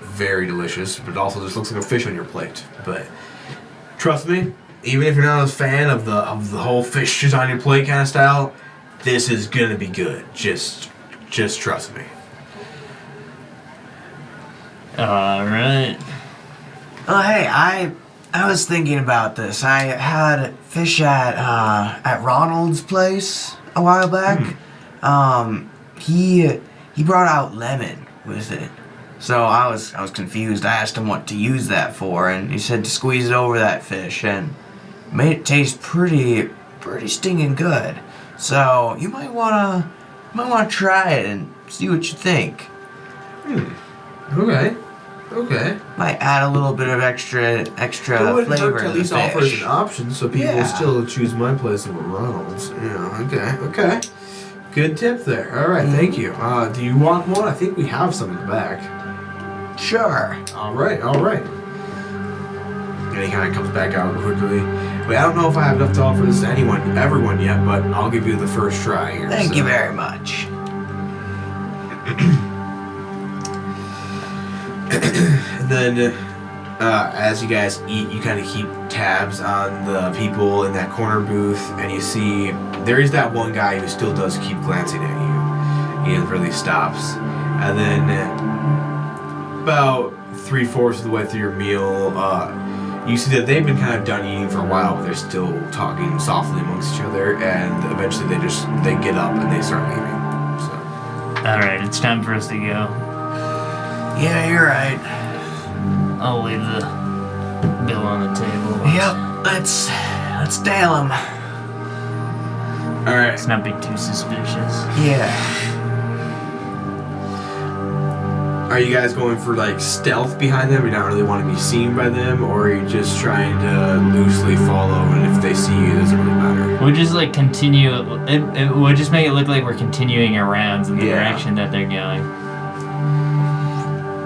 very delicious, but also just looks like a fish on your plate. But trust me, even if you're not a fan of the whole fish is on your plate kind of style, this is gonna be good. Just trust me. Alright. Oh, hey, I was thinking about this. I had fish at Ronald's place a while back. He brought out lemon with it. So I was confused. I asked him what to use that for, and he said to squeeze it over that fish, and made it taste pretty stinging good. So you might wanna try it and see what you think. Okay. Might add a little bit of extra It wouldn't hurt flavor to to at the least offer as fish. an option so people will Yeah. still choose my place over Ronald's. Yeah, okay. Good tip there. Alright, thank you. Do you want one? I think we have some in the back. Sure. Alright. And he kind of comes back out quickly. Wait, I don't know if I have enough to offer this to everyone yet, but I'll give you the first try here. Thank you very much. And then, as you guys eat, you kind of keep tabs on the people in that corner booth, and you see there is that one guy who still does keep glancing at you. He never really stops. And then, about 3/4 of the way through your meal, you see that they've been kind of done eating for a while, but they're still talking softly amongst each other, and eventually they get up and they start leaving. So. Alright, it's time for us to go. Yeah, you're right. I'll leave the bill on the table. Yep. Let's nail him. Alright. Let's not be too suspicious. Yeah. Are you guys going for like stealth behind them? You don't really want to be seen by them, or are you just trying to loosely follow, and if they see you, it doesn't really matter? We'll just like continue. It would just make it look like we're continuing our rounds in the Yeah. direction that they're going.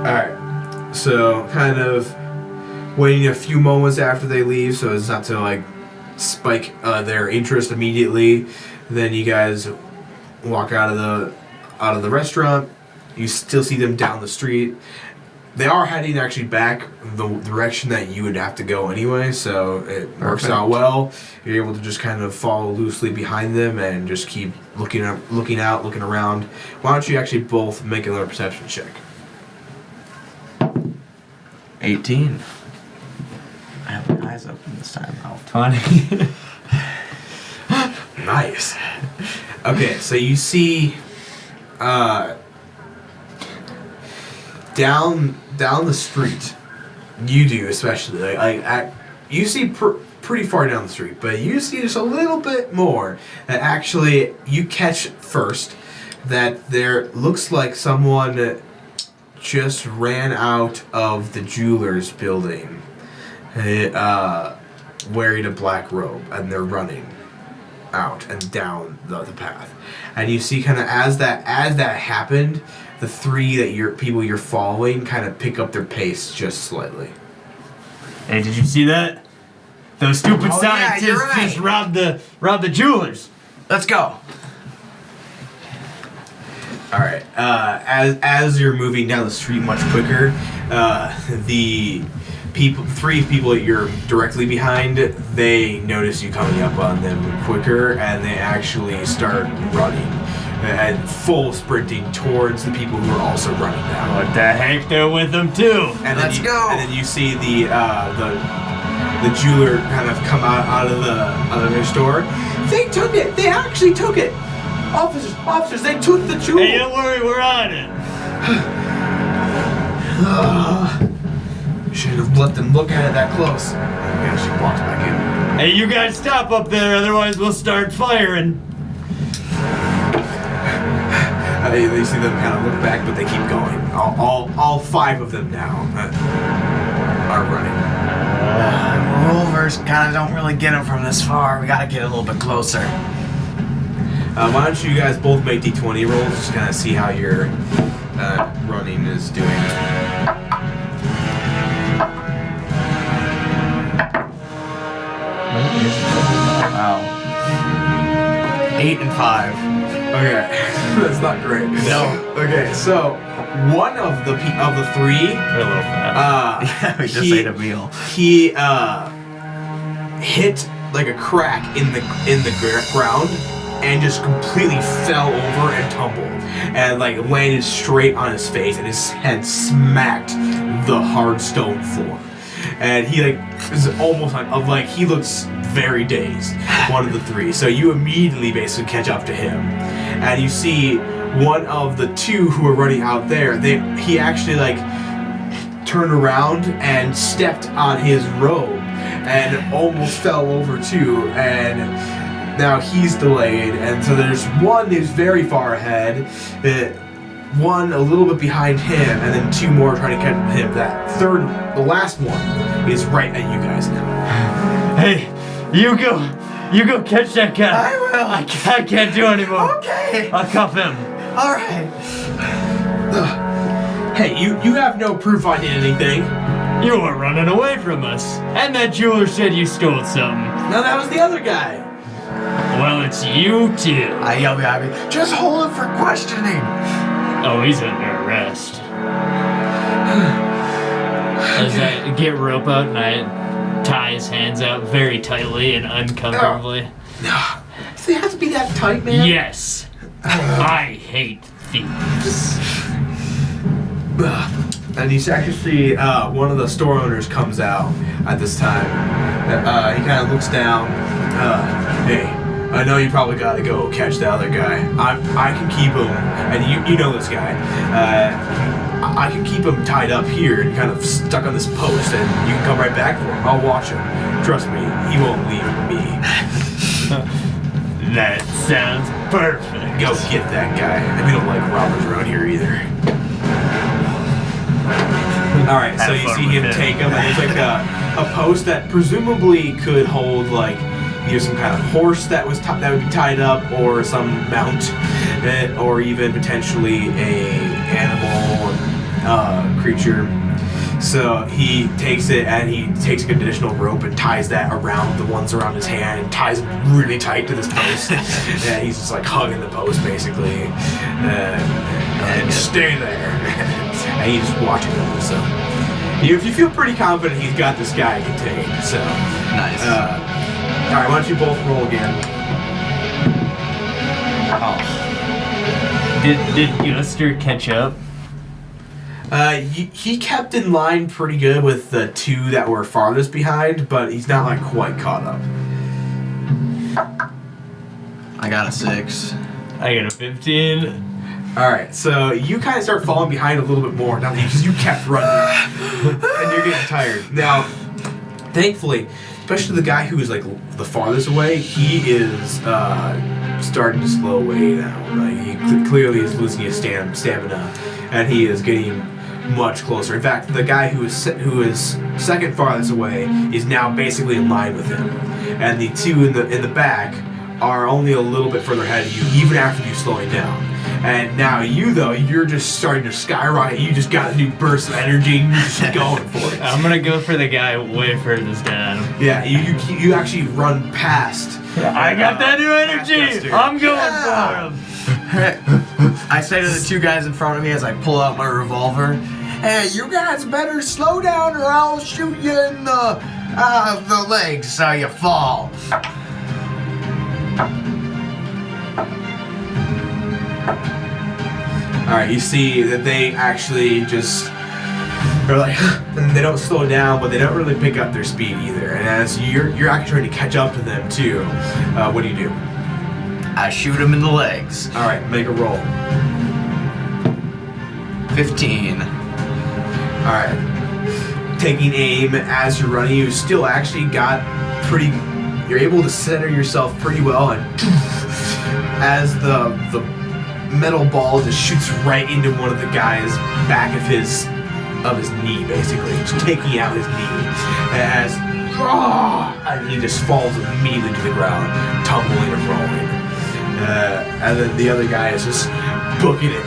Alright. So, kind of waiting a few moments after they leave, so it's not to like spike their interest immediately. Then you guys walk out of the restaurant. You still see them down the street. They are heading actually back the direction that you would have to go anyway, so it works out well. You're able to just kind of follow loosely behind them and just keep looking out, looking around. Why don't you actually both make another perception check? 18. I have my eyes open this time. 20. Nice. Okay, so you see down the street, you do especially, you see pretty far down the street, but you see just a little bit more that actually you catch first, that there looks like someone just ran out of the jeweler's building wearing a black robe, and they're running out and down the path. And you see kind of as that happened, the three that you're following kind of pick up their pace just slightly. Hey, did you see that? Those stupid Oh, yeah, scientists you're right. just robbed the jewelers. Let's go. All right. As you're moving down the street much quicker, the three people that you're directly behind, they notice you coming up on them quicker, and they actually start running and full sprinting towards the people who are also running now. What the heck? They're with them too. And Let's go. And then you see the jeweler kind of come out of the store. They took it. They actually took it. Officers, they took the jewel. Hey, don't worry, we're on it. Should have let them look at it that close. And she walks back in. Hey, you guys stop up there, otherwise we'll start firing. They see them kind of look back, but they keep going. All five of them now are running. Rovers kind of don't really get them from this far. We gotta get a little bit closer. Why don't you guys both make D20 rolls, just kind of see how your running is doing. Wow. 8 and 5. Okay, that's not great. No. Okay, so one of the three, We're a little fast. Yeah, we just ate a meal. he hit like a crack in the ground and just completely fell over and tumbled and like landed straight on his face, and his head smacked the hard stone floor. And he is almost like he looks very dazed, one of the three. So you immediately basically catch up to him, and you see one of the two who are running out there. He actually turned around and stepped on his robe and almost fell over too. And now he's delayed, and so there's one who's very far ahead. One a little bit behind him, and then two more trying to catch him. That third, the last one, is right at you guys now. Hey, you go catch that guy. I will. I can't do anymore. Okay. I'll cuff him. All right. Hey, you have no proof I did anything. You were running away from us, and that jeweler said you stole something. No, that was the other guy. Well, it's you too. I yell behind me, just hold him for questioning. Oh, he's under arrest. As I get rope out and I tie his hands out very tightly and uncomfortably. Does it have to be that tight, man? Yes. I hate thieves. And you actually see one of the store owners comes out at this time. He kind of looks down. Hey, I know you probably got to go catch the other guy. I can keep him, and you know this guy. I can keep him tied up here and kind of stuck on this post, and you can come right back for him. I'll watch him. Trust me, he won't leave me. That sounds perfect. Go get that guy. And we don't like robbers around here either. Alright, so you see him take him, and there's a post that presumably could hold either some kind of horse that would be tied up, or some mount, or even potentially a animal creature. So he takes it, and he takes an additional rope and ties that around the ones around his hand, and ties them really tight to this post. And he's just hugging the post basically, and stay there. And he's just watching them. So if you feel pretty confident he's got this guy contained, so Nice. Alright, why don't you both roll again? Oh. Did Guster catch up? He kept in line pretty good with the two that were farthest behind, but he's not quite caught up. I got a 6. I got a 15. Alright, so you kind of start falling behind a little bit more now because you kept running and you're getting tired. Now, thankfully, especially the guy who is the farthest away, he is starting to slow way down. He clearly is losing his stamina, and he is getting much closer. In fact, the guy who is second farthest away is now basically in line with him, and the two in the back are only a little bit further ahead of you, even after you slowing down. And now you're just starting to skyrocket. You just got a new burst of energy, and you're just going for it. I'm gonna go for the guy way furthest down. Yeah, you actually run past. I got that new energy! Guster. I'm going for him! I say to the two guys in front of me as I pull out my revolver, hey, you guys better slow down or I'll shoot you in the legs so you fall. Alright, you see that they actually just are and they don't slow down, but they don't really pick up their speed either. And as you're actually trying to catch up to them too, what do? I shoot him in the legs. Alright, make a roll. 15. Alright. Taking aim as you're running, you still actually you're able to center yourself pretty well, and as the metal ball just shoots right into one of the guy's back of his knee, basically, just taking out his knee. And he just falls immediately to the ground, tumbling and rolling. And then the other guy is just booking it.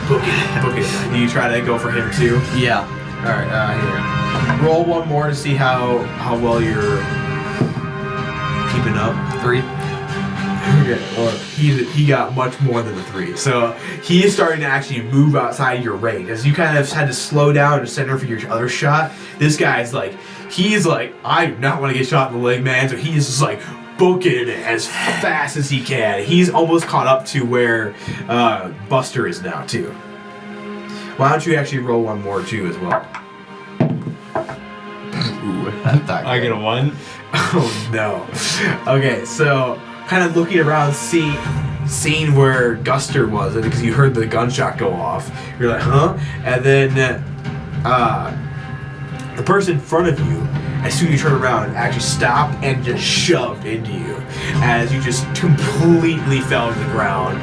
Do you try to go for him too? Yeah. All right, here. Roll one more to see how well you're keeping up. 3. Okay, well, he got much more than the 3. So he is starting to actually move outside your range. As you kind of had to slow down to center for your other shot, this guy's I do not want to get shot in the leg, man. So he is just booking it as fast as he can. He's almost caught up to where Buster is now too. Why don't you actually roll one more too as well? I get a 1. Oh no. Okay, so kind of looking around, seeing where Guster was, because you heard the gunshot go off. You're like, huh? And then the person in front of you, as soon as you turn around, actually stopped and just shoved into you as you just completely fell to the ground.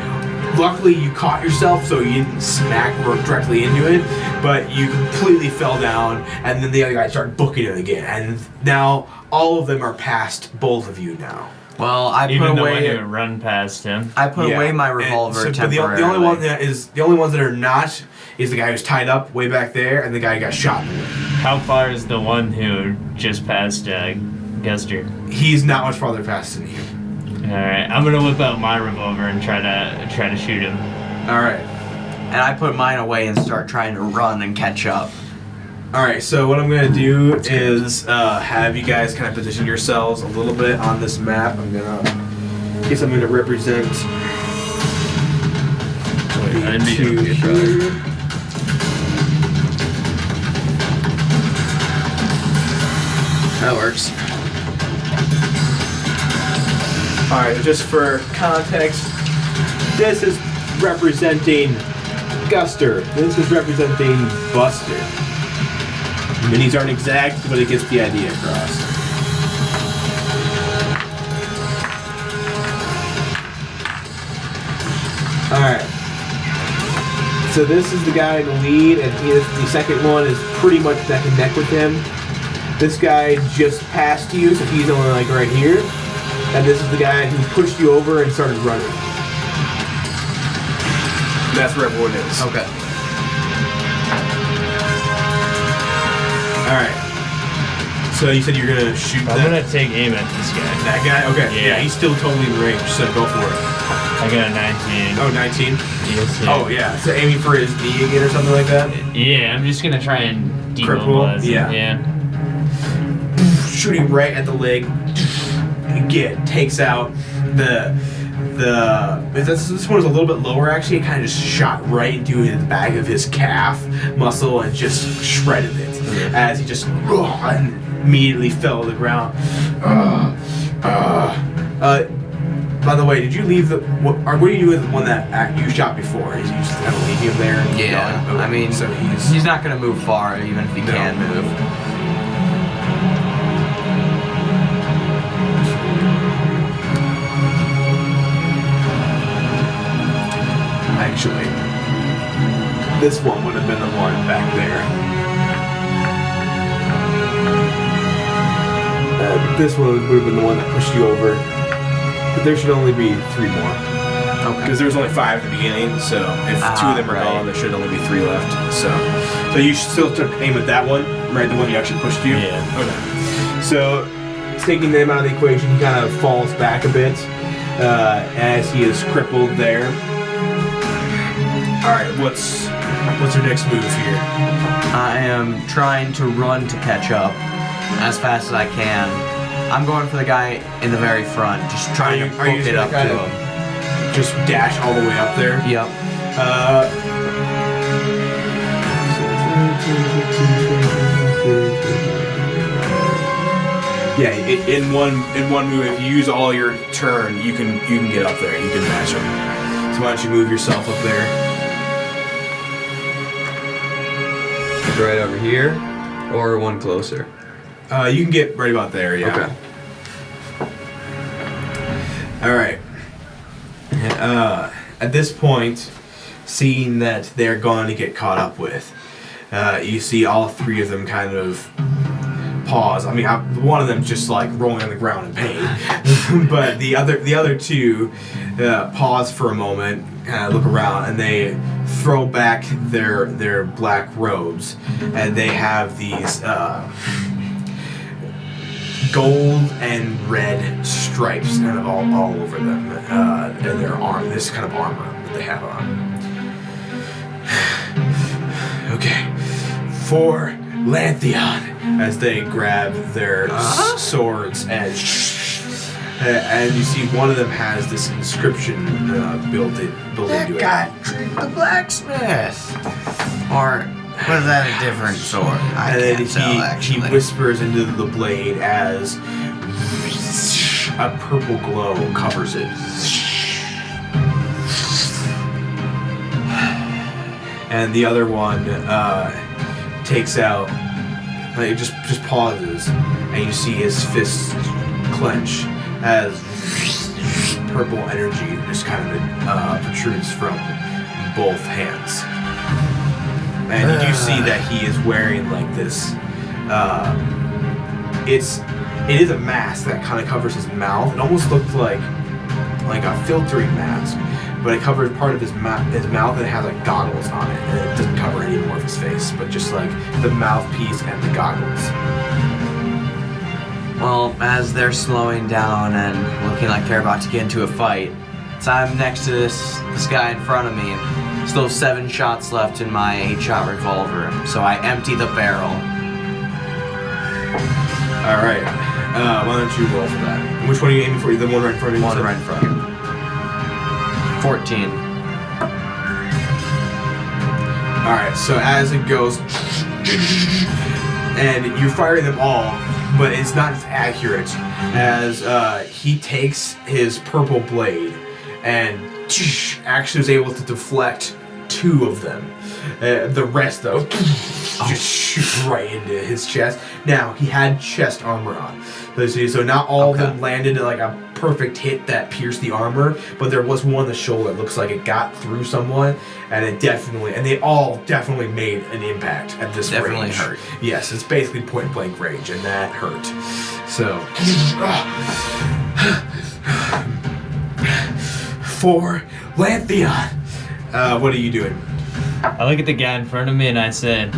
Luckily, you caught yourself, so you didn't smack directly into it, but you completely fell down, and then the other guy started booking it again. And now all of them are past both of you now. Well, I Even put though away. when you run past him. I put away my revolver temporarily. But the only ones that are not is the guy who's tied up way back there, and the guy who got shot in the leg. How far is the one who just passed Guster? He's not much farther past than you. Alright, I'm gonna whip out my revolver and try to shoot him. Alright. And I put mine away and start trying to run and catch up. Alright, so what I'm going to do is have you guys kind of position yourselves a little bit on this map. I'm going to represent I'd be two okay, here. That works. Alright, just for context, this is representing Guster. This is representing Buster. Minis aren't exact, but it gets the idea across. Alright. So this is the guy in the lead, and the second one is pretty much neck and neck with him. This guy just passed you, so he's only like right here. And this is the guy who pushed you over and started running. That's where everyone is. Okay. Alright. So you said you're gonna shoot I'm gonna take aim at this guy. that guy? Okay. Yeah. Yeah, he's still totally in range, so go for it. I got a 19. Oh, 19? Yes, yeah. Oh, yeah. So aiming for his knee again or something like that? Yeah, I'm just gonna try and Cripple? demobilize him. Yeah. Shooting right at the leg. Again, takes out this one is a little bit lower actually. It kind of just shot right into the back of his calf muscle and just shredded it as he just immediately fell to the ground. By the way, did you leave what do you do with the one that you shot before? Is you just kind of leave him there? And Yeah. okay. I mean, so he's not gonna move far, even if he can move. Actually, this one would have been the one back there. This one would have been the one that pushed you over. But there should only be 3 more. Okay. Because there was only 5 at the beginning, so if 2 of them are right. gone, there should only be 3 left. So you still took aim at that one, right? The one you actually pushed you? Yeah. Okay. So, taking them out of the equation, he kind of falls back a bit as he is crippled there. Alright, what's your next move here? I am trying to run to catch up as fast as I can. I'm going for the guy in the very front, just trying to book it up to him. Just dash all the way up there? Yep. Yeah, in one move, if you use all your turn, you can get up there. You can match him. So why don't you move yourself up there? Right over here, or one closer. You can get right about there. Yeah. Okay. All right. At this point, seeing that they're going to get caught up with, you see all 3 of them kind of pause. I mean, one of them's just like rolling on the ground in pain, but the other 2 pause for a moment, look around, and they throw back their black robes, and they have these gold and red stripes kind of all over them, and their arm. This kind of armor that they have on. Okay, for Lantheon, as they grab their swords and you see one of them has this inscription built into it. That guy, the blacksmith. Or Was that a different sword? I And can't tell, then actually. he whispers into the blade as a purple glow covers it. And the other one takes out, like, just pauses, and you see his fists clench as purple energy just kind of protrudes from both hands. And you do see that he is wearing like this. It is a mask that kind of covers his mouth. It almost looked like a filtering mask, but it covers part of his mouth, and it has like goggles on it, and it doesn't cover any more of his face, but just like the mouthpiece and the goggles. Well, as they're slowing down and looking like they're about to get into a fight, so I'm next to this guy in front of me. Still 7 shots left in my 8-shot revolver, so I empty the barrel. All right. Why don't you roll for that? Which one are you aiming for? The one right in front of you? One right in front. 14. All right. So as it goes, and you're firing them all, but it's not as accurate as he takes his purple blade and actually was able to deflect 2 of them. The rest, though, just shoot right into his chest. Now, he had chest armor on. So not all of them landed like a perfect hit that pierced the armor, but there was one on the shoulder. It looks like it got through someone, and they all definitely made an impact at this range. Definitely hurt. Yes, it's basically point blank range, and that hurt. So, for Lantheon, what are you doing? I look at the guy in front of me and I said,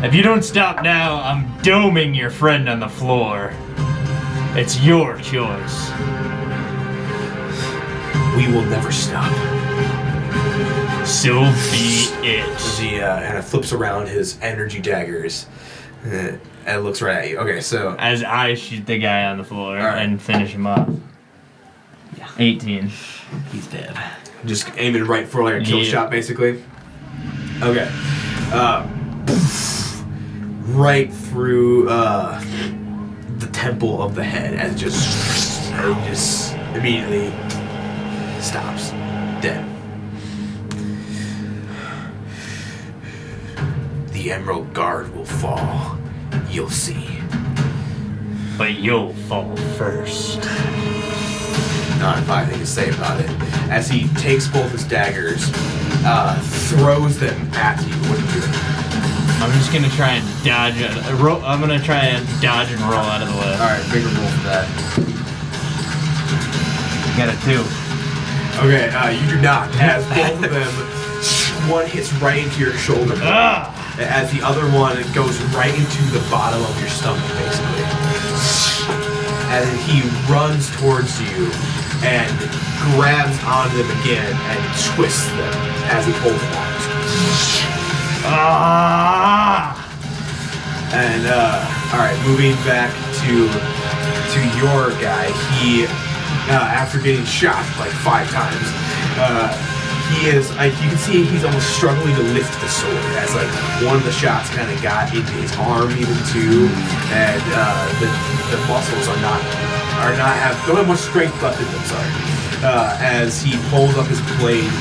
if you don't stop now, I'm doming your friend on the floor. It's your choice. We will never stop. So be it. As he kind of flips around his energy daggers and looks right at you. Okay, so As I shoot the guy on the floor right. and finish him off. Yeah. 18. He's dead. just aiming right for like a kill shot, basically. Okay. Right through the temple of the head, as it just immediately stops, dead. The Emerald Guard will fall. You'll see. But you'll fall first. Not if I have anything to say about it. As he takes both his daggers, throws them at you. What are you doing? I'm just gonna try and dodge it. I'm gonna try and dodge and roll out of the way. Alright, bigger roll for that. Got a 2. Okay, you do not. As both of them, one hits right into your shoulder. As the other one goes right into the bottom of your stomach, basically. As he runs towards you and grabs onto them again and twists them as he pulls them out. And alright, moving back to your guy, he after getting shot like 5 times, he is, like, you can see he's almost struggling to lift the sword, as like one of the shots kind of got into his arm even too, and the muscles don't have much strength left in them. Sorry, as he pulls up his blade,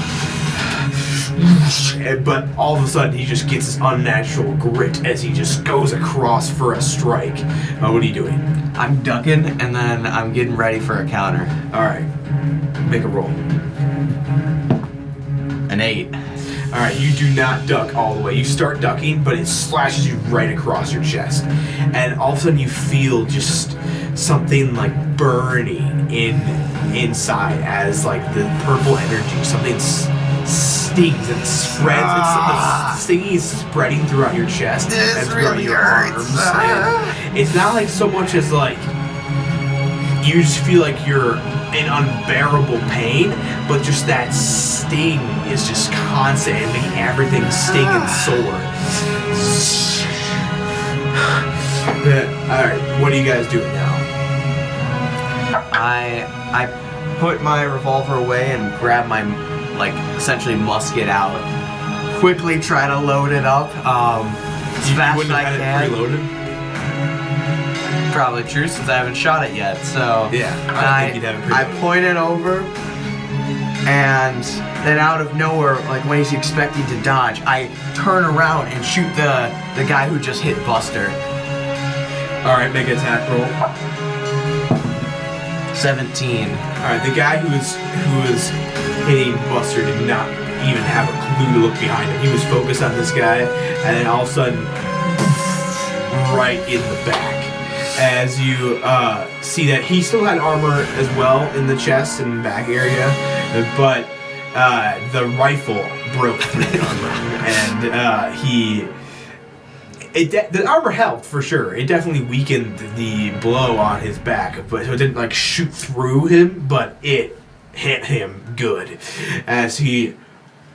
but all of a sudden he just gets this unnatural grit as he just goes across for a strike. What are you doing? I'm ducking, and then I'm getting ready for a counter. All right, make a roll. An 8. Alright, you do not duck all the way. You start ducking, but it slashes you right across your chest. And all of a sudden you feel just something like burning inside as like the purple energy, something stings and spreads. The stinging is spreading throughout your chest and throughout really your hurts. arms. It's not like so much as like you just feel like you're in unbearable pain, but just that sting is just constant and making everything sting and sore. Alright, what are you guys doing now? I put my revolver away and grab my, like, essentially musket out, quickly try to load it up as fast as I can. Reloaded. Probably true since I haven't shot it yet. So Yeah, I think you'd have it I preloaded. point it over, and then out of nowhere, like when he's expecting to dodge, I turn around and shoot the guy who just hit Buster. All right, make an attack roll. 17. All right, the guy who was hitting Buster did not even have a clue to look behind him. He was focused on this guy, and then all of a sudden, right in the back. As you see that he still had armor as well in the chest and back area, but the rifle broke through the armor, and the armor helped for sure. It definitely weakened the blow on his back, but it didn't like shoot through him, but it hit him good as he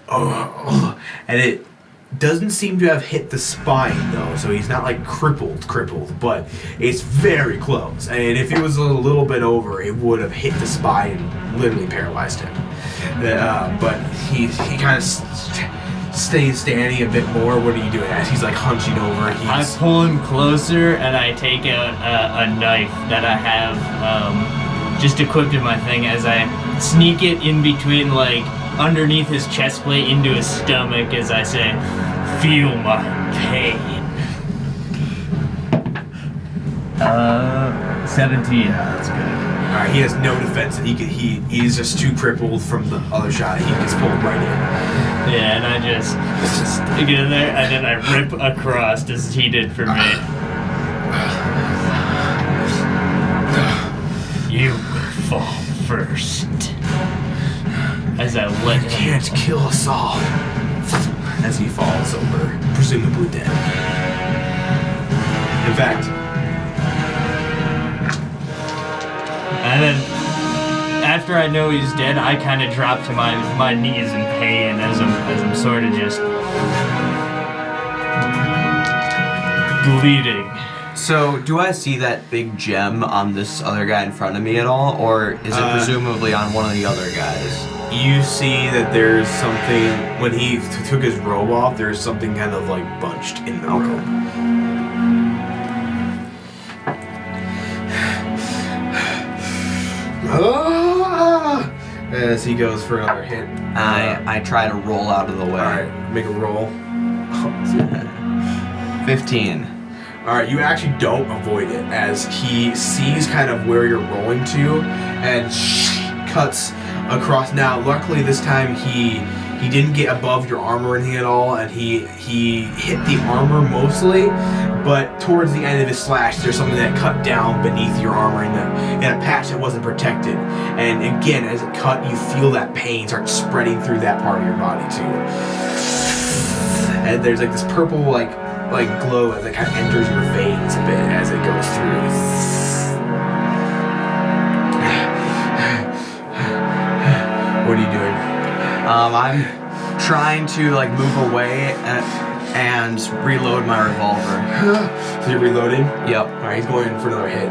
and it doesn't seem to have hit the spine though, so he's not like crippled, but it's very close. And if it was a little bit over, it would have hit the spine and literally paralyzed him. But he kind of stays standing a bit more. What are you doing? As he's like hunching over, I pull him closer and I take out a knife that I have just equipped in my thing as I sneak it in between, like underneath his chest plate into his stomach as I say, "Feel my pain." 17. Yeah, that's good. Alright, he has no defense, and he's just too crippled from the other shot. He gets pulled right in. Yeah, and I just stick it in there, and then I rip across as he did for me. You fall first. As I let him. Can't kill us all. As he falls over, presumably dead. In fact, And then, after I know he's dead, I kind of drop to my knees in pain as I'm sort of just bleeding. So, do I see that big gem on this other guy in front of me at all, or is it presumably on one of the other guys? you see that there's something, when he took his robe off, there's something kind of like bunched in the robe. As he goes for another hit. I try to roll out of the way. Alright, make a roll. 15. Alright, you actually don't avoid it as he sees kind of where you're rolling to and cuts across. Now, luckily this time he didn't get above your armor or anything at all, and he hit the armor mostly, but towards the end of his slash, there's something that cut down beneath your armor in a patch that wasn't protected. And again, as it cut, you feel that pain start spreading through that part of your body too. And there's like this purple like glow as it kind of enters your veins a bit as it goes through. What are you doing? I'm trying to like move away and reload my revolver. So you're reloading? Yep. Alright, he's going for another hit.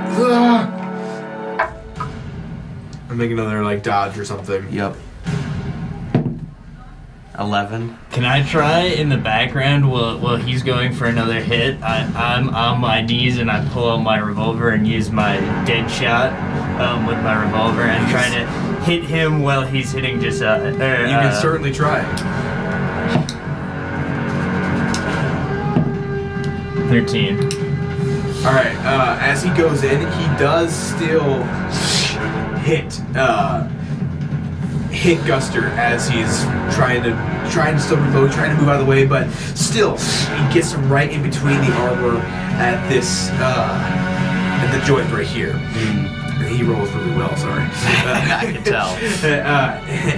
I'm making another like dodge or something. Yep. 11. Can I try in the background while he's going for another hit? I'm on my knees and I pull out my revolver and use my dead shot with my revolver and try to hit him while he's hitting just you can certainly try. 13. Alright, as he goes in, he does still hit Guster as he's trying to still reload, trying to move out of the way, but still he gets him right in between the armor at this at the joint right here. He rolls really well, sorry. I can tell.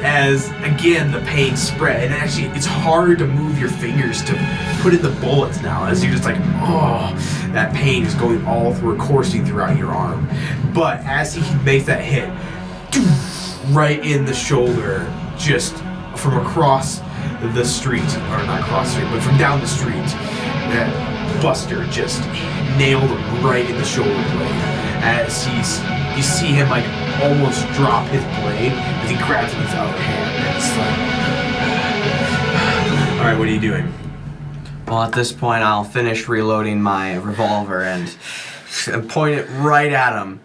As again the pain spread, and actually it's hard to move your fingers to put in the bullets now, as you're just like, oh, that pain is going all through, coursing throughout your arm. But as he makes that hit, right in the shoulder, just from across the street, or not across the street, but from down the street, that Buster just nailed him right in the shoulder blade. As you see him like almost drop his blade as he grabs it with his other hand. And it's like, Alright, what are you doing? Well, at this point, I'll finish reloading my revolver and point it right at him.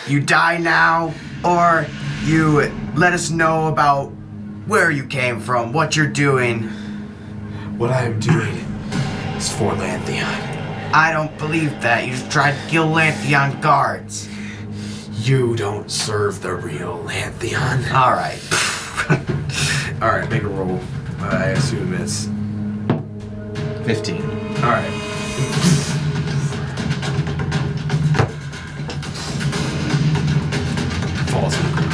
You die now, or you let us know about where you came from, what you're doing. What I am doing is for Lantheon. I don't believe that. You just tried to kill Lantheon guards. You don't serve the real Lantheon. Alright. Alright, make a roll. I assume it's 15. Alright. Falls to the ground.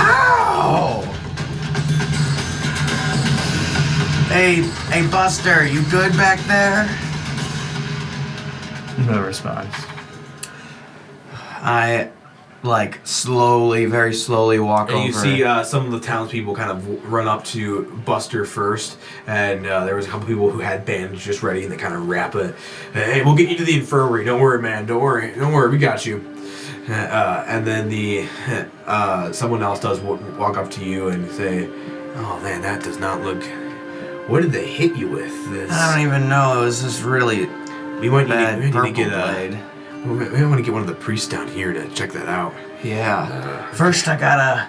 Ow! Hey, Buster, you good back there? No response. I, very slowly walk over. And you see some of the townspeople kind of run up to Buster first, and there was a couple people who had bandages ready, and they kind of wrap it. Hey, we'll get you to the infirmary. Don't worry, man. Don't worry. We got you. And then someone else does walk up to you and say, "Oh man, that does not look. What did they hit you with? This? I don't even know. It was just really We might bad need to purple get blade. We want to get one of the priests down here to check that out. Yeah. First, I gotta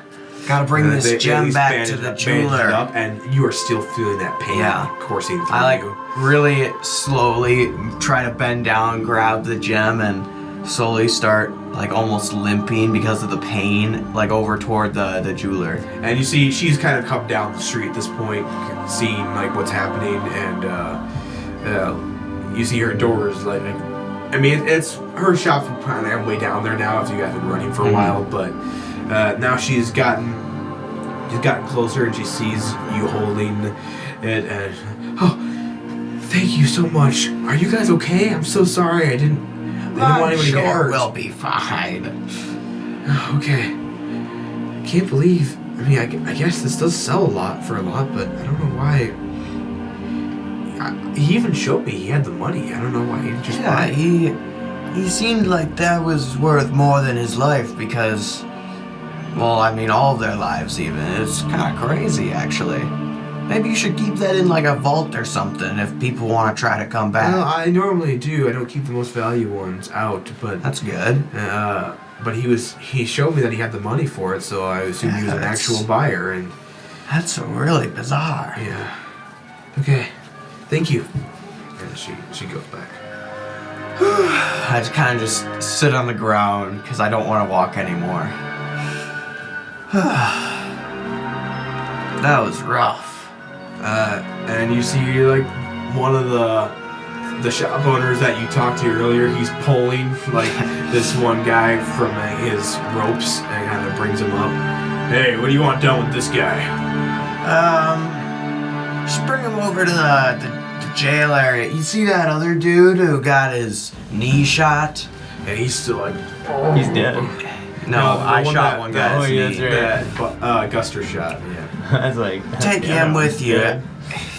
bring this gem back to the jeweler. Up, and you are still feeling that pain coursing through I you. really slowly try to bend down, grab the gem, and slowly start almost limping because of the pain, over toward the jeweler. And you see she's kind of come down the street at this point, seeing what's happening, and you see her doors it's her shop's kind of way down there now. If you guys have been running for a while, but now she's gotten closer and she sees you holding it. And thank you so much. Are you guys okay? I'm so sorry. I didn't want anybody to get hurt. We'll be fine. Okay. I can't believe. I guess this does sell a lot, but I don't know why. He even showed me he had the money. I don't know why he didn't just buy it. He seemed like that was worth more than his life because, all of their lives even. It's kind of crazy, actually. Maybe you should keep that in a vault or something if people want to try to come back. Well, I normally do. I don't keep the most valuable ones out, but That's good. But he showed me that he had the money for it, so I assumed he was an actual buyer. And that's really bizarre. yeah. Okay. Thank you. And she goes back. I just kind of just sit on the ground because I don't want to walk anymore. That was rough. And you see one of the shop owners that you talked to earlier. He's pulling this one guy from his ropes and kind of brings him up. Hey, what do you want done with this guy? Just bring him over to the jail area. You see that other dude who got his knee shot? And he's still He's dead. No, I shot one guy's knee. That's right. that Guster shot. Yeah. I was like, Take him with you. Yeah.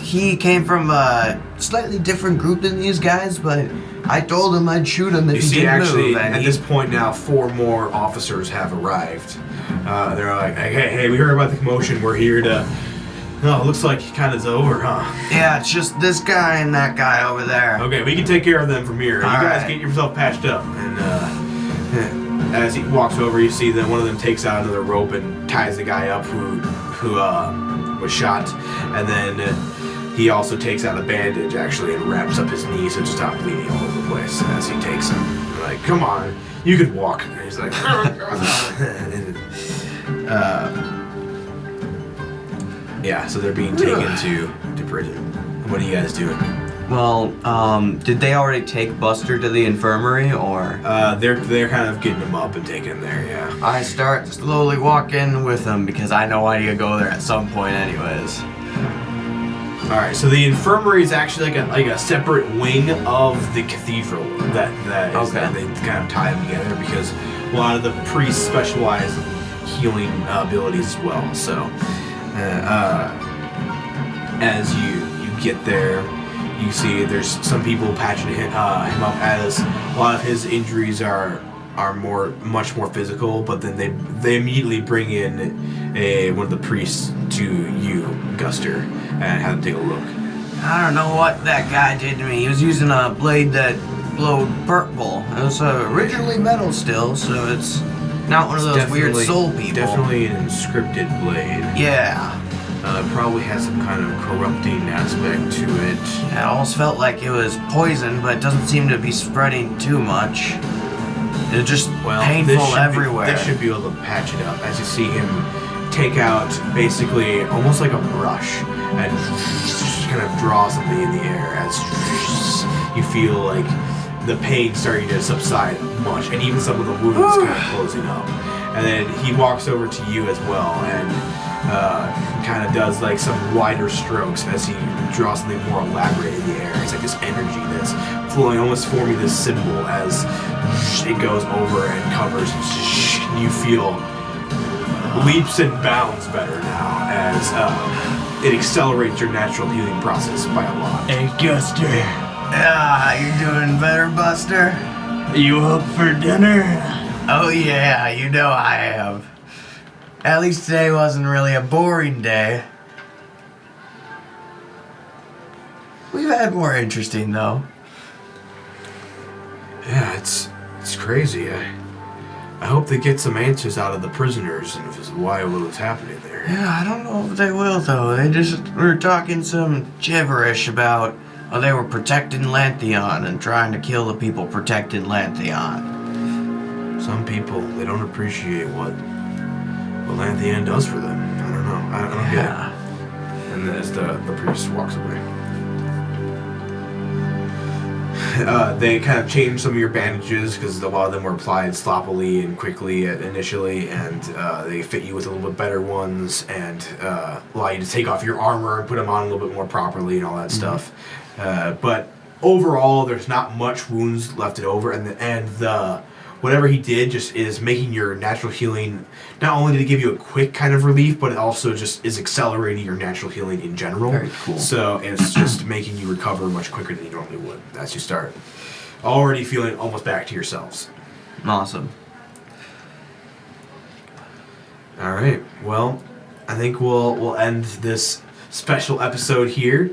He came from a slightly different group than these guys, but I told him I'd shoot him if he didn't move. At this point now, 4 more officers have arrived. They're like, hey, we heard about the commotion. We're here to... Oh, it looks like it kind of's over, huh? Yeah, it's just this guy and that guy over there. Okay, we can take care of them from here. You guys right. get yourself patched up. And as he walks over, you see that one of them takes out another rope and ties the guy up who was shot. And then he also takes out a bandage, actually, and wraps up his knee so to stop bleeding all over the place as he takes him. They're like, come on, you can walk. And he's like, yeah, so they're being taken to prison. What are you guys doing? Well, did they already take Buster to the infirmary, or? They're kind of getting him up and taking him there, yeah. I start slowly walking with them because I know I need to go there at some point anyways. Alright, so the infirmary is actually like a separate wing of the cathedral that is, Okay. they kind of tie them together because a lot of the priests specialize in healing abilities as well. So as you get there, you see there's some people patching him up as a lot of his injuries are are much more physical, but then they immediately bring in one of the priests to you, Guster, and have him take a look. I don't know what that guy did to me. He was using a blade that glowed purple. It was originally metal still, so it's not one of those weird soul people. Definitely an inscripted blade. Yeah. It probably has some kind of corrupting aspect to it. It almost felt like it was poison, but it doesn't seem to be spreading too much. It's just painful everywhere. This should be able to patch it up as you see him take out basically almost like a brush and just kind of draw something in the air as you feel like the pain starting to subside much, and even some of the wounds kind of closing up. And then he walks over to you as well and kind of does like some wider strokes as he draws something more elaborate in the air. It's like this energy that's flowing, almost forming this symbol as it goes over and covers. And you feel leaps and bounds better now as it accelerates your natural healing process by a lot. Hey, Guster. Yeah, you doing better, Buster? You up for dinner? Oh yeah, you know I am. At least today wasn't really a boring day. We've had more interesting though. Yeah, it's crazy. I hope they get some answers out of the prisoners and why what was happening there. Yeah, I don't know if they will though. They just were talking some gibberish about how they were protecting Lantheon and trying to kill the people protecting Lantheon. Some people, they don't appreciate what Lantheon does for them. I don't know. I don't get it. And then as the priest walks away. They kind of change some of your bandages because a lot of them were applied sloppily and quickly initially, and they fit you with a little bit better ones and allow you to take off your armor and put them on a little bit more properly and all that stuff. But overall, there's not much wounds left over, and the whatever he did just is making your natural healing, not only did it give you a quick kind of relief, but it also just is accelerating your natural healing in general. Very cool. So it's just making you recover much quicker than you normally would as you start already feeling almost back to yourselves. Awesome. All right. Well, I think we'll end this special episode here.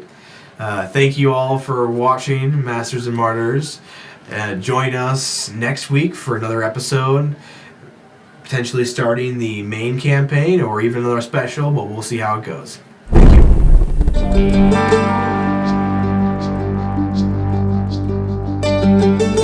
Thank you all for watching Masters and Martyrs. Join us next week for another episode, potentially starting the main campaign or even another special, but we'll see how it goes. Thank you.